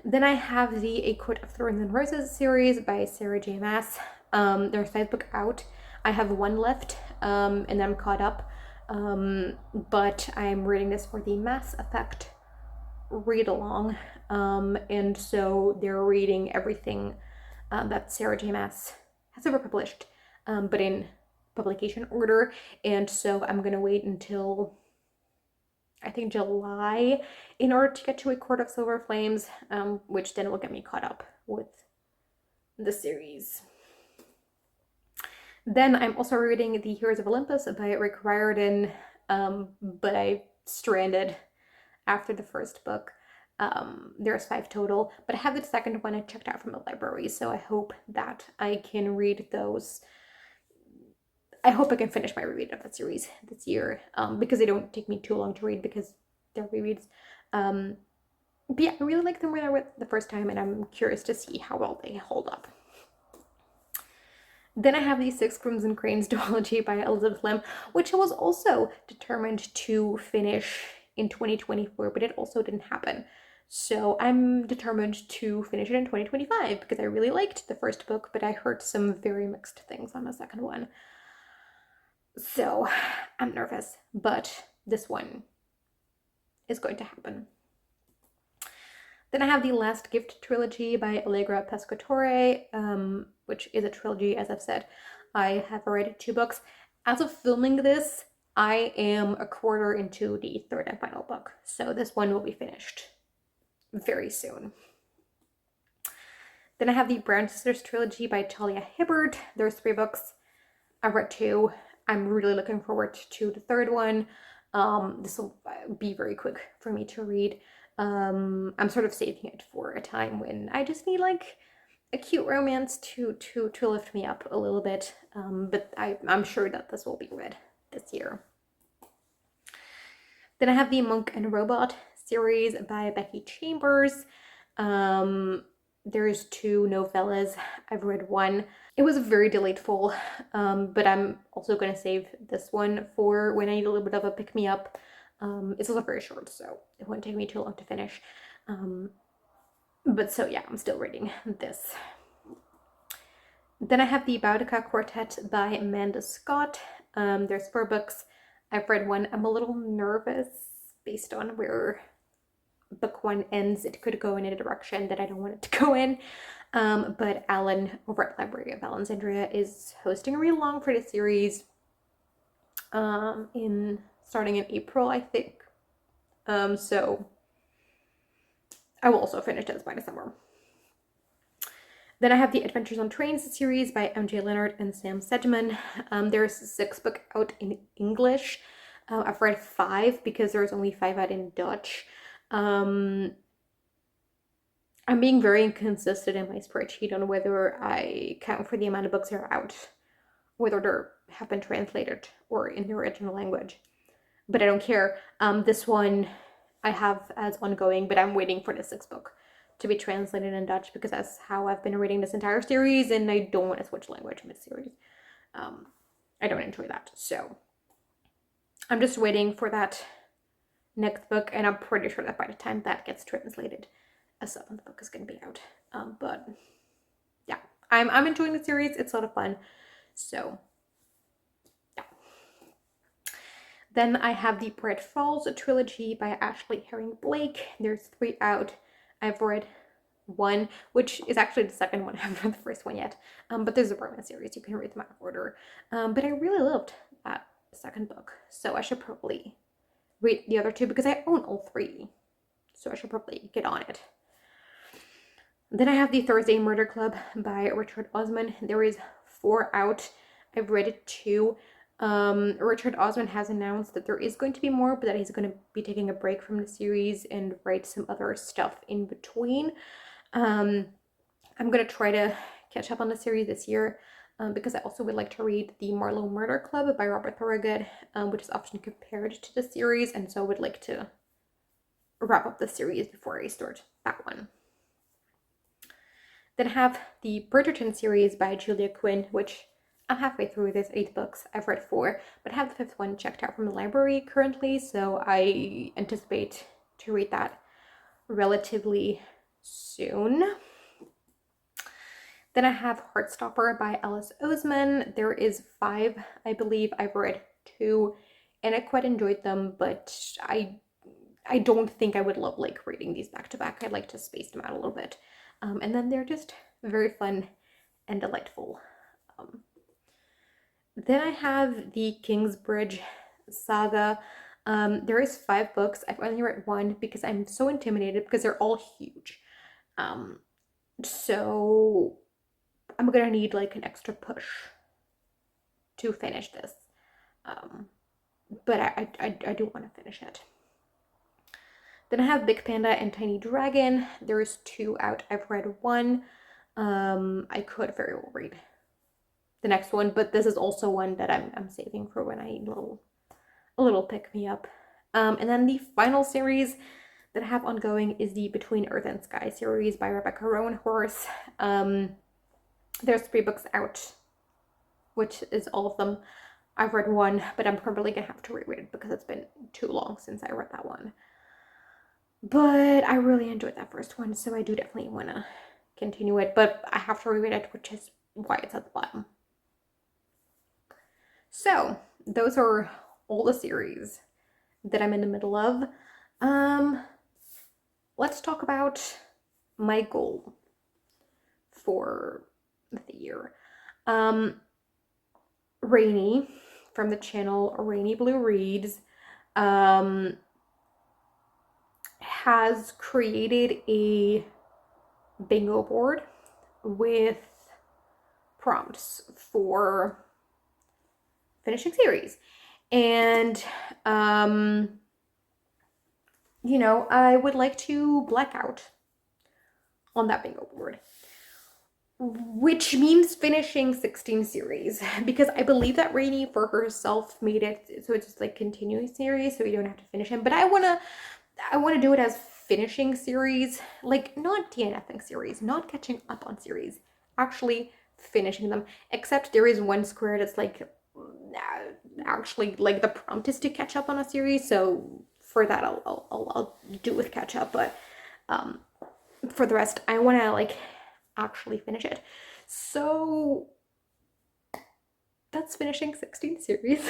Then I have the A Court of Thorns and Roses series by Sarah J. Maas. There's 5 books out. I have 1 left, and then I'm caught up. But I'm reading this for the Maas-effect read-along, and so they're reading everything that Sarah J. Maas has ever published, but in publication order, and so I'm gonna wait until I think July in order to get to A Court of Silver Flames, which then will get me caught up with the series. Then I'm also reading The Heroes of Olympus by Rick Riordan, but I stranded after the first book. There's 5 total, but I have the second one I checked out from the library, so I hope that I can read those. I hope I can finish my reread of that series this year, because they don't take me too long to read because they're rereads. But yeah, I really like them when I read the first time, and I'm curious to see how well they hold up. Then I have the Six Crimson Cranes duology by Elizabeth Lim, which I was also determined to finish in 2024, but it also didn't happen. So I'm determined to finish it in 2025 because I really liked the first book, but I heard some very mixed things on the second one. So I'm nervous, but this one is going to happen. Then I have the Last Gift trilogy by Allegra Pescatore, which is a trilogy, as I've said. I have read 2 books. As of filming this, I am a quarter into the 3rd and final book, so this one will be finished very soon. Then I have the Brown Sisters trilogy by Talia Hibbert. There's 3 books. I've read 2. I'm really looking forward to the 3rd one. This will be very quick for me to read. I'm sort of saving it for a time when I just need like a cute romance to lift me up a little bit. But I'm sure that this will be read this year. Then I have the Monk and Robot series by Becky Chambers. There's 2 novellas. I've read 1. It was very delightful, but I'm also going to save this one for when I need a little bit of a pick-me-up. It's also very short, so it won't take me too long to finish. But so yeah, I'm still reading this. Then I have the Boudice Quartet by Amanda Scott. There's 4 books. I've read 1. I'm a little nervous based on where book 1 ends. It could go in a direction that I don't want it to go in. But Alan over at Library of Alexandria is hosting a read-along for the series starting in April, I think. So I will also finish this by the summer. Then I have the Adventures on Trains series by MJ Leonard and Sam Sedgman. There's a 6th book out in English. I've read 5 because there's only 5 out in Dutch. I'm being very inconsistent in my spreadsheet on whether I count for the amount of books that are out, whether they have been translated or in the original language. But I don't care. This one I have as ongoing, but I'm waiting for the 6th book to be translated in Dutch because that's how I've been reading this entire series, and I don't want to switch language mid-series. I don't enjoy that. So I'm just waiting for that next book, and I'm pretty sure that by the time that gets translated, a 7th book is going to be out. But yeah, I'm enjoying the series. It's a lot of fun. So yeah. Then I have the Bright Falls trilogy by Ashley Herring Blake. There's 3 out. I've read 1, which is actually the 2nd one. I haven't read the first one yet. But there's a romance series. You can read them out of order. But I really loved that 2nd book. So I should probably read the other 2 because I own all 3. So I should probably get on it. Then I have the Thursday Murder Club by Richard Osman. There is 4 out. I've read 2. Richard Osman has announced that there is going to be more, but that he's going to be taking a break from the series and write some other stuff in between. I'm going to try to catch up on the series this year because I also would like to read the Marlowe Murder Club by Robert Thorogood, which is often compared to the series, and so I would like to wrap up the series before I start that one. Then I have the Bridgerton series by Julia Quinn, which I'm halfway through. There's 8 books. I've read 4, but I have the 5th one checked out from the library currently, so I anticipate to read that relatively soon. Then I have Heartstopper by Alice Oseman. There is 5, I believe. I've read 2, and I quite enjoyed them, but I don't think I would love like reading these back to back. I'd like to space them out a little bit. And then they're just very fun and delightful. Then I have the Kingsbridge saga. There is 5 books. I've only read 1 because I'm so intimidated because they're all huge. So I'm gonna need like an extra push to finish this. But I do want to finish it. Then I have Big Panda and Tiny Dragon. There's 2 out. I've read 1. I could very well read the next one, but this is also one that I'm saving for when I need a little pick me up. And then the final series that I have ongoing is the Between Earth and Sky series by Rebecca Roanhorse. There's 3 books out. which is all of them. I've read one, but I'm probably gonna have to reread it because it's been too long since I read that one. But I really enjoyed that first one, so I do definitely want to continue it, but I have to reread it, which is why it's at the bottom. So those are all the series that I'm in the middle of. Let's talk about my goal for the year. Rainy from the channel Rainy Blue Reads has created a bingo board with prompts for finishing series. And you know, I would like to black out on that bingo board, which means finishing 16 series, because I believe that Rainy for herself made it so it's just like continuing series, so you don't have to finish them. But I want to do it as finishing series, like not DNFing series, not catching up on series, actually finishing them. Except there is one square that's like actually like the prompt is to catch up on a series, so for that I'll do with catch up. But for the rest, I want to like actually finish it. So that's finishing 16 series,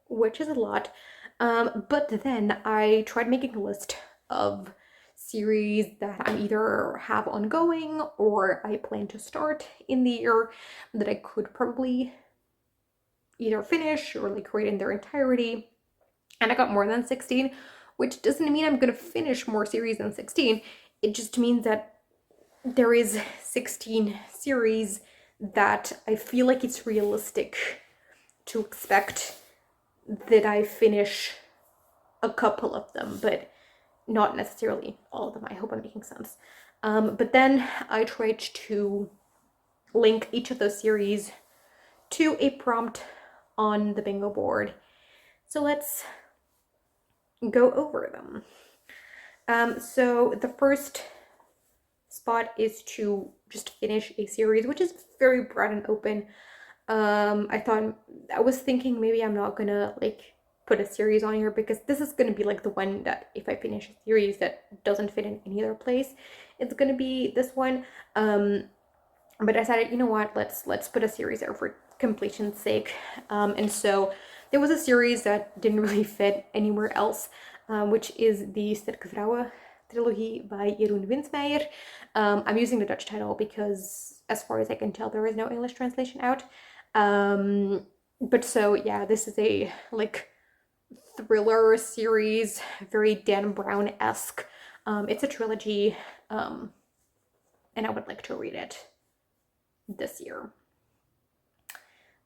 which is a lot. But then I tried making a list of series that I either have ongoing or I plan to start in the year that I could probably either finish or like read in their entirety. And I got more than 16, which doesn't mean I'm gonna finish more series than 16. It just means that there is 16 series that I feel like it's realistic to expect that I finish a couple of them, but not necessarily all of them. I hope I'm making sense. But then I tried to link each of those series to a prompt on the bingo board. So let's go over them. So the first spot is to just finish a series, which is very broad and open. I was thinking maybe I'm not gonna like put a series on here because this is gonna be like the one that if I finish a series that doesn't fit in any other place, it's gonna be this one. But I decided, you know what, let's put a series there for completion's sake. And so there was a series that didn't really fit anywhere else, which is the Sterke Vrouwen trilogy by Jeroen Winsmeijer. I'm using the Dutch title because as far as I can tell there is no English translation out. But so yeah, this is a like thriller series, very Dan Brown-esque. It's a trilogy, and I would like to read it this year.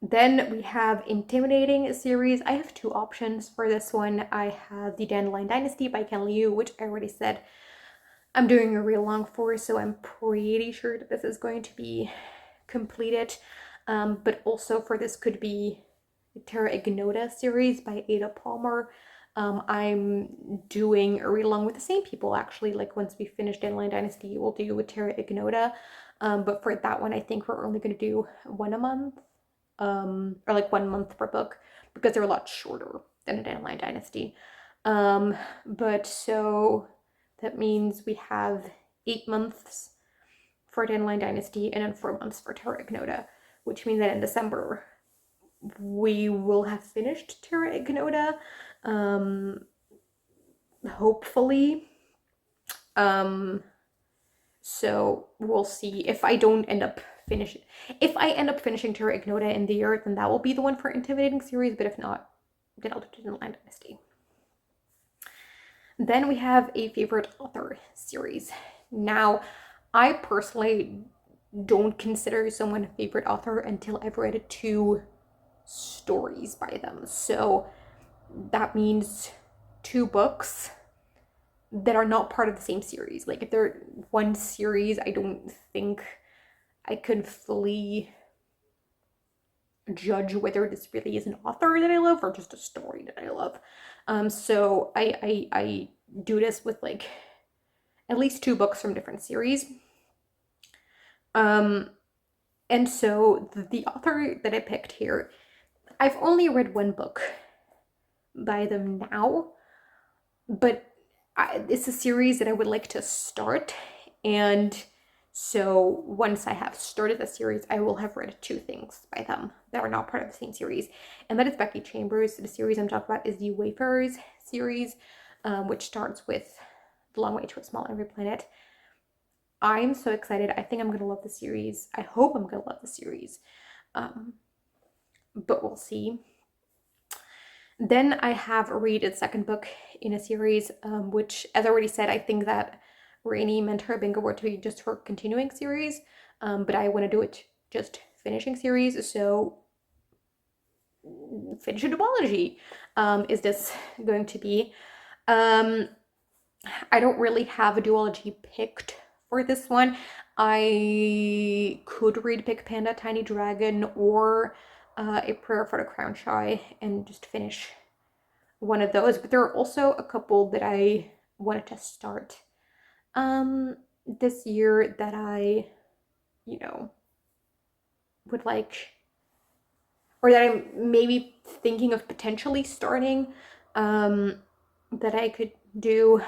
Then we have Intimidating series. I have two options for this one. I have The Dandelion Dynasty by Ken Liu, which I already said I'm doing a read along for, so I'm pretty sure that this is going to be completed. But also for this could be Terra Ignota series by Ada Palmer. I'm doing a read along with the same people actually. Like once we finish Dandelion Dynasty, we'll do Terra Ignota. But for that one, I think we're only going to do one a month, or like 1 month per book, because they're a lot shorter than a Dandelion Dynasty. But so that means we have 8 months for Dandelion Dynasty and then 4 months for Terra Ignota, which means that in December we will have finished Terra Ignota, hopefully. So we'll see. If I end up finishing Terra Ignota in the year, then that will be the one for Intimidating series, but if not, then I'll do Dandelion Dynasty. Then we have a favorite author series. Now, I personally don't consider someone a favorite author until I've read 2 stories by them. So that means 2 books that are not part of the same series. Like if they're one series, I don't think I can fully judge whether this really is an author that I love or just a story that I love. So I do this with like at least 2 books from different series. And so the author that I picked here, I've only read one book by them now, but it's a series that I would like to start. And so once I have started the series, I will have read 2 things by them that are not part of the same series. And that is Becky Chambers. The series I'm talking about is the Wayfarers series, which starts with The Long Way to a Small Angry Planet. I'm so excited. I think I'm going to love the series. I hope I'm going to love the series. But we'll see. Then I have read its second book in a series, which, as I already said, I think that Rainy meant her bingo word to be just her continuing series, but I want to do it just finishing series, so finish a duology is this going to be. I don't really have a duology picked for this one. I could read Big Panda, Tiny Dragon, or A Prayer for the Crown Shy and just finish one of those. But there are also a couple that I wanted to start this year that I, would like, or that I'm maybe thinking of potentially starting, that I could do.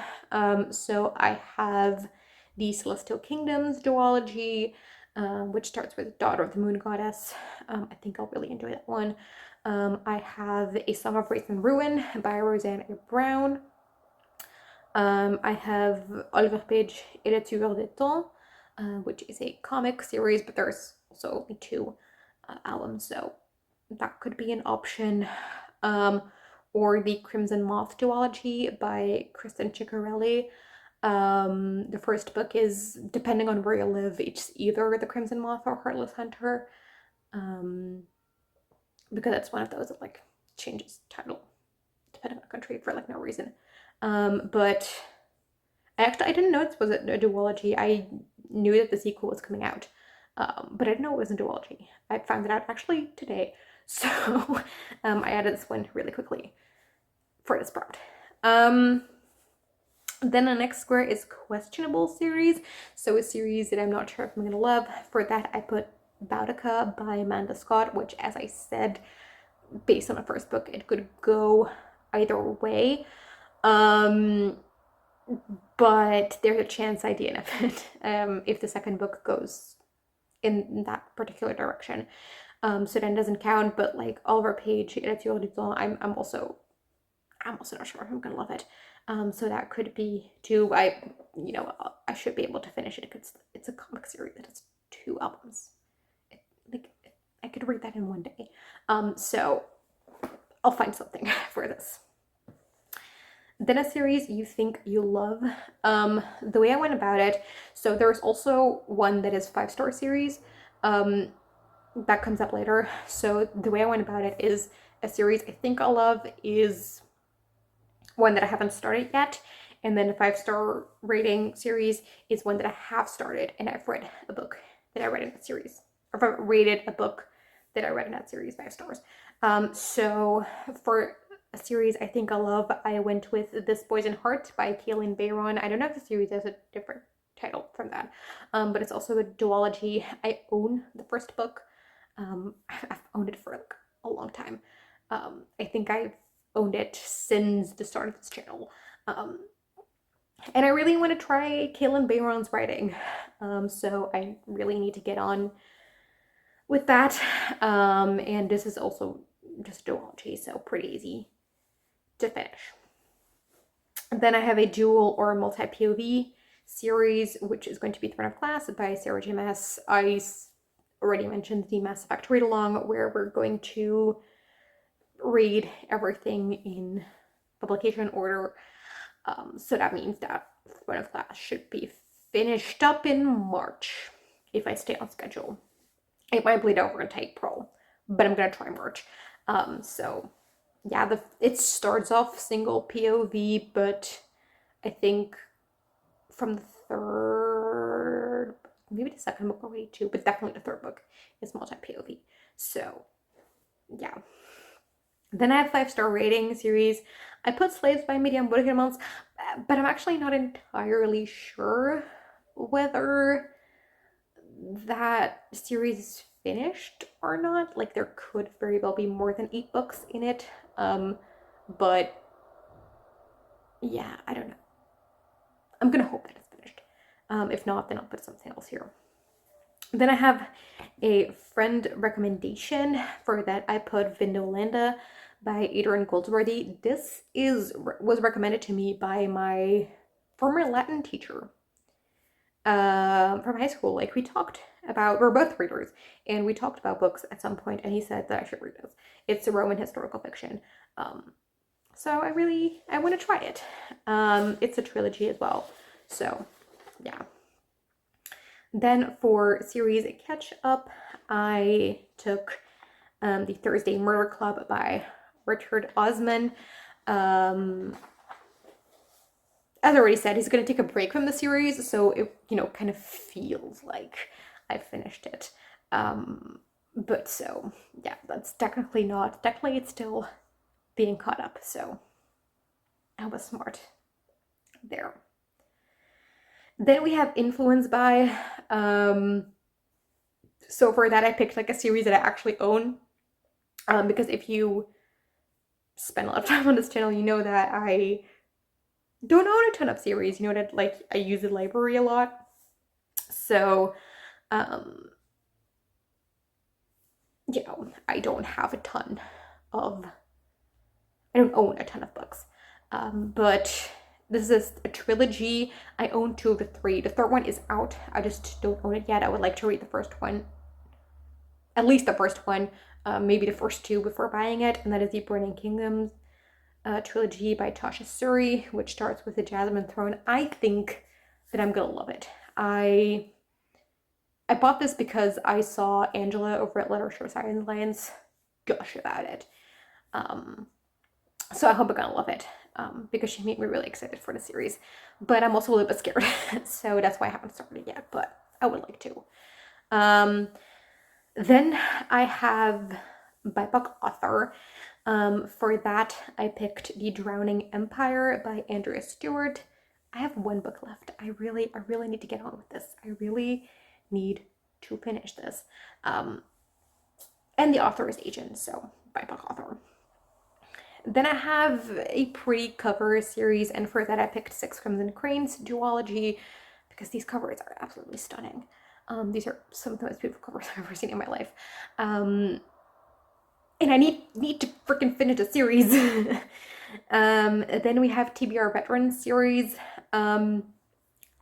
So I have the Celestial Kingdoms duology, which starts with Daughter of the Moon Goddess. I think I'll really enjoy that one. I have A Song of Wraith and Ruin by Roseanne A. Brown. I have Oliver Page et le Tueur des Temps, which is a comic series, but there's also only 2 albums, so that could be an option. Or the Crimson Moth duology by Kristen Ciccarelli. The first book is, depending on where you live, it's either The Crimson Moth or Heartless Hunter, because it's one of those that like changes title depending on the country for like no reason. But I didn't know it was a duology. I knew that the sequel was coming out, but I didn't know it was a duology. I found it out actually today, so I added this one really quickly for this prompt. Then the next square is questionable series. So a series that I'm not sure if I'm gonna love. For that, I put Boudice by Amanda Scott, which, as I said, based on the first book, it could go either way. But there's a chance I DNFed if the second book goes in that particular direction. So then doesn't count, but like Oliver Page, I'm also not sure if I'm gonna love it. So that could be 2. I should be able to finish it because it's a comic series that has 2 albums. I could read that in one day. So I'll find something for this. Then a series you think you love. The way I went about it, so there's also one that is 5-star series. That comes up later. So the way I went about it is a series I think I'll love is one that I haven't started yet, and then a 5-star rating series is one that I have started and I've read a book that I read in that series, or I've rated a book that I read in that series 5 stars. So for a series I think I'll love, I went with This Poison Heart by Kaylin Bayron. I don't know if the series has a different title from that, but it's also a duology. I own the first book. I've owned it for like a long time. I think I've owned it since the start of this channel. And I really want to try Kaylin Bayron's writing. So I really need to get on with that. And this is also just a duology, so pretty easy to finish. And then I have a dual or multi-POV series, which is going to be Throne of Glass by Sarah J. Maas. I already mentioned the Maas-effect read-along, where we're going to read everything in publication order. So that means that Throne of Glass should be finished up in March if I stay on schedule. It might bleed over into April, but I'm gonna try March. So yeah, it starts off single POV, but I think from the third, maybe the second book already too, but definitely the third book is multi-POV. So yeah. Then I have 5-star rating series. I put Slaves by Medium Burgermans, but I'm actually not entirely sure whether that series is finished or not. Like, there could very well be more than 8 books in it. But yeah, I don't know. I'm gonna hope that it's finished. If not, then I'll put something else here. Then I have a friend recommendation. For that, I put Vindolanda by Adrian Goldsworthy. This was recommended to me by my former Latin teacher from high school. Like, we're both readers, and we talked about books at some point, and he said that I should read this. It's a Roman historical fiction. So I want to try it. It's a trilogy as well. So yeah. Then for series catch up, I took the Thursday Murder Club by Richard Osman. As I already said, he's going to take a break from the series, so it, kind of feels like I finished it. But so, yeah, that's technically it's still being caught up, so I was smart there. Then we have Influence by, so for that I picked like a series that I actually own, because if you spend a lot of time on this channel, you know that I don't own a ton of series, you know that like I use the library a lot, so I don't own a ton of books, but this is a trilogy. I own 2 of the 3. The third one is out. I just don't own it yet. I would like to read the first one, at least the first one, maybe the first 2 before buying it, and that is the Burning Kingdoms trilogy by Tasha Suri, which starts with the Jasmine Throne. I think that I'm gonna love it. I bought this because I saw Angela over at Literature Science Alliance gush about it. So I hope I'm gonna love it, because she made me really excited for the series. But I'm also a little bit scared, so that's why I haven't started yet, but I would like to. Then I have BIPOC author. For that, I picked The Drowning Empire by Andrea Stewart. I have 1 book left. I really need to get on with this. I really need to finish this. And the author is Asian, so BIPOC author. Then I have a pretty cover series, and for that I picked 6 Crimson Cranes duology, because these covers are absolutely stunning. These are some of the most beautiful covers I've ever seen in my life. And I need to freaking finish the series. Then we have TBR Veteran series. I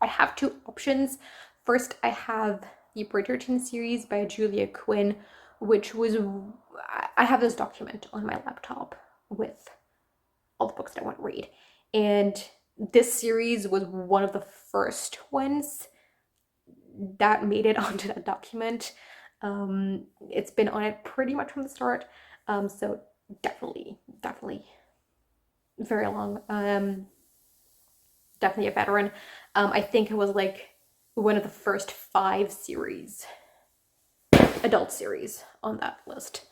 have 2 options. First, I have the Bridgerton series by Julia Quinn, which was, I have this document on my laptop with all the books that I want to read, and this series was one of the first ones that made it onto that document. It's been on it pretty much from the start, so definitely very long. Definitely a veteran. I think it was like one of the first 5 series, adult series on that list.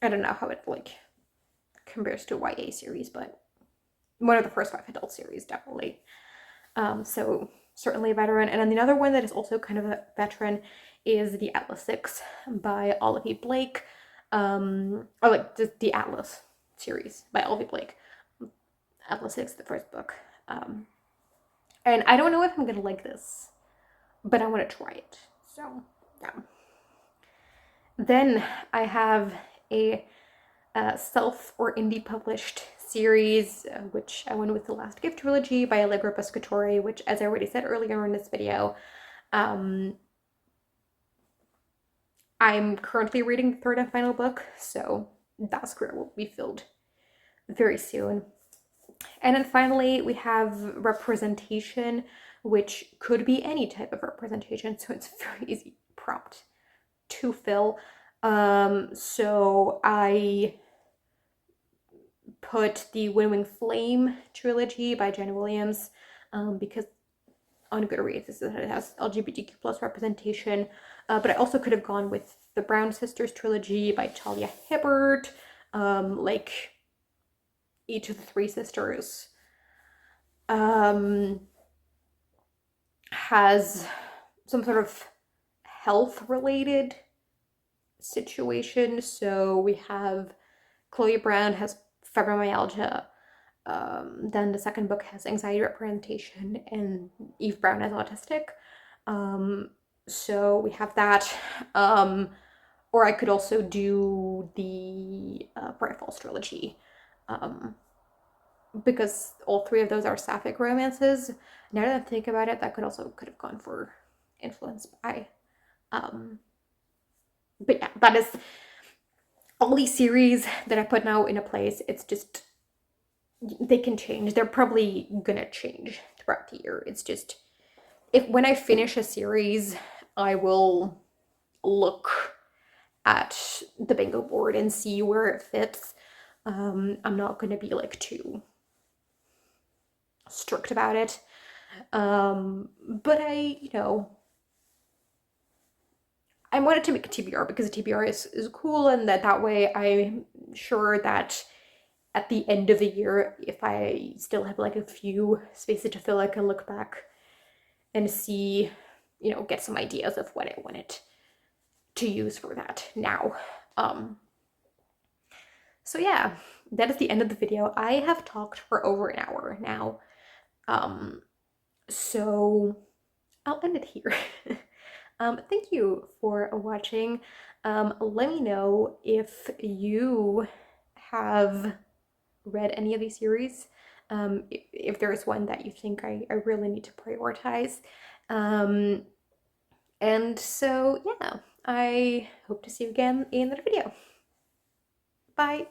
I don't know how it like compares to a YA series, but one of the first 5 adult series, definitely. So certainly a veteran. And then the other one that is also kind of a veteran is The Atlas 6 by Olivia Blake. Or like the Atlas series by Olivia Blake. Atlas 6, the first book. And I don't know if I'm gonna like this, but I want to try it. So yeah. Then I have a self or indie published series, which I went with The Last Gift trilogy by Allegra Pescatore, which, as I already said earlier in this video, I'm currently reading the 3rd and final book, so that square will be filled very soon. And then finally, we have representation, which could be any type of representation, so it's very easy prompt to fill. So I put the Wind Flame trilogy by Jen Williams, because on Goodreads it has LGBTQ plus representation, but I also could have gone with the Brown Sisters trilogy by Talia Hibbert. Like each of the 3 sisters has some sort of health-related situation. So we have Chloe Brown has fibromyalgia. Then the second book has anxiety representation, and Eve Brown is autistic. So we have that. Or I could also do the Bright Falls trilogy, because all three of those are sapphic romances. Now that I think about it, that could have gone for influenced by. But yeah, that is all these series that I put now in a place. It's just, they can change. They're probably gonna change throughout the year. It's just, when I finish a series, I will look at the bingo board and see where it fits. I'm not gonna be like too strict about it. But I wanted to make a TBR because a TBR is cool, and that way I'm sure that at the end of the year, if I still have like a few spaces to fill, I can look back and see, get some ideas of what I wanted to use for that now. So yeah, that is the end of the video. I have talked for over an hour now. So I'll end it here. Thank you for watching. Let me know if you have read any of these series, if there's one that you think I really need to prioritize. And so, yeah, I hope to see you again in another video. Bye!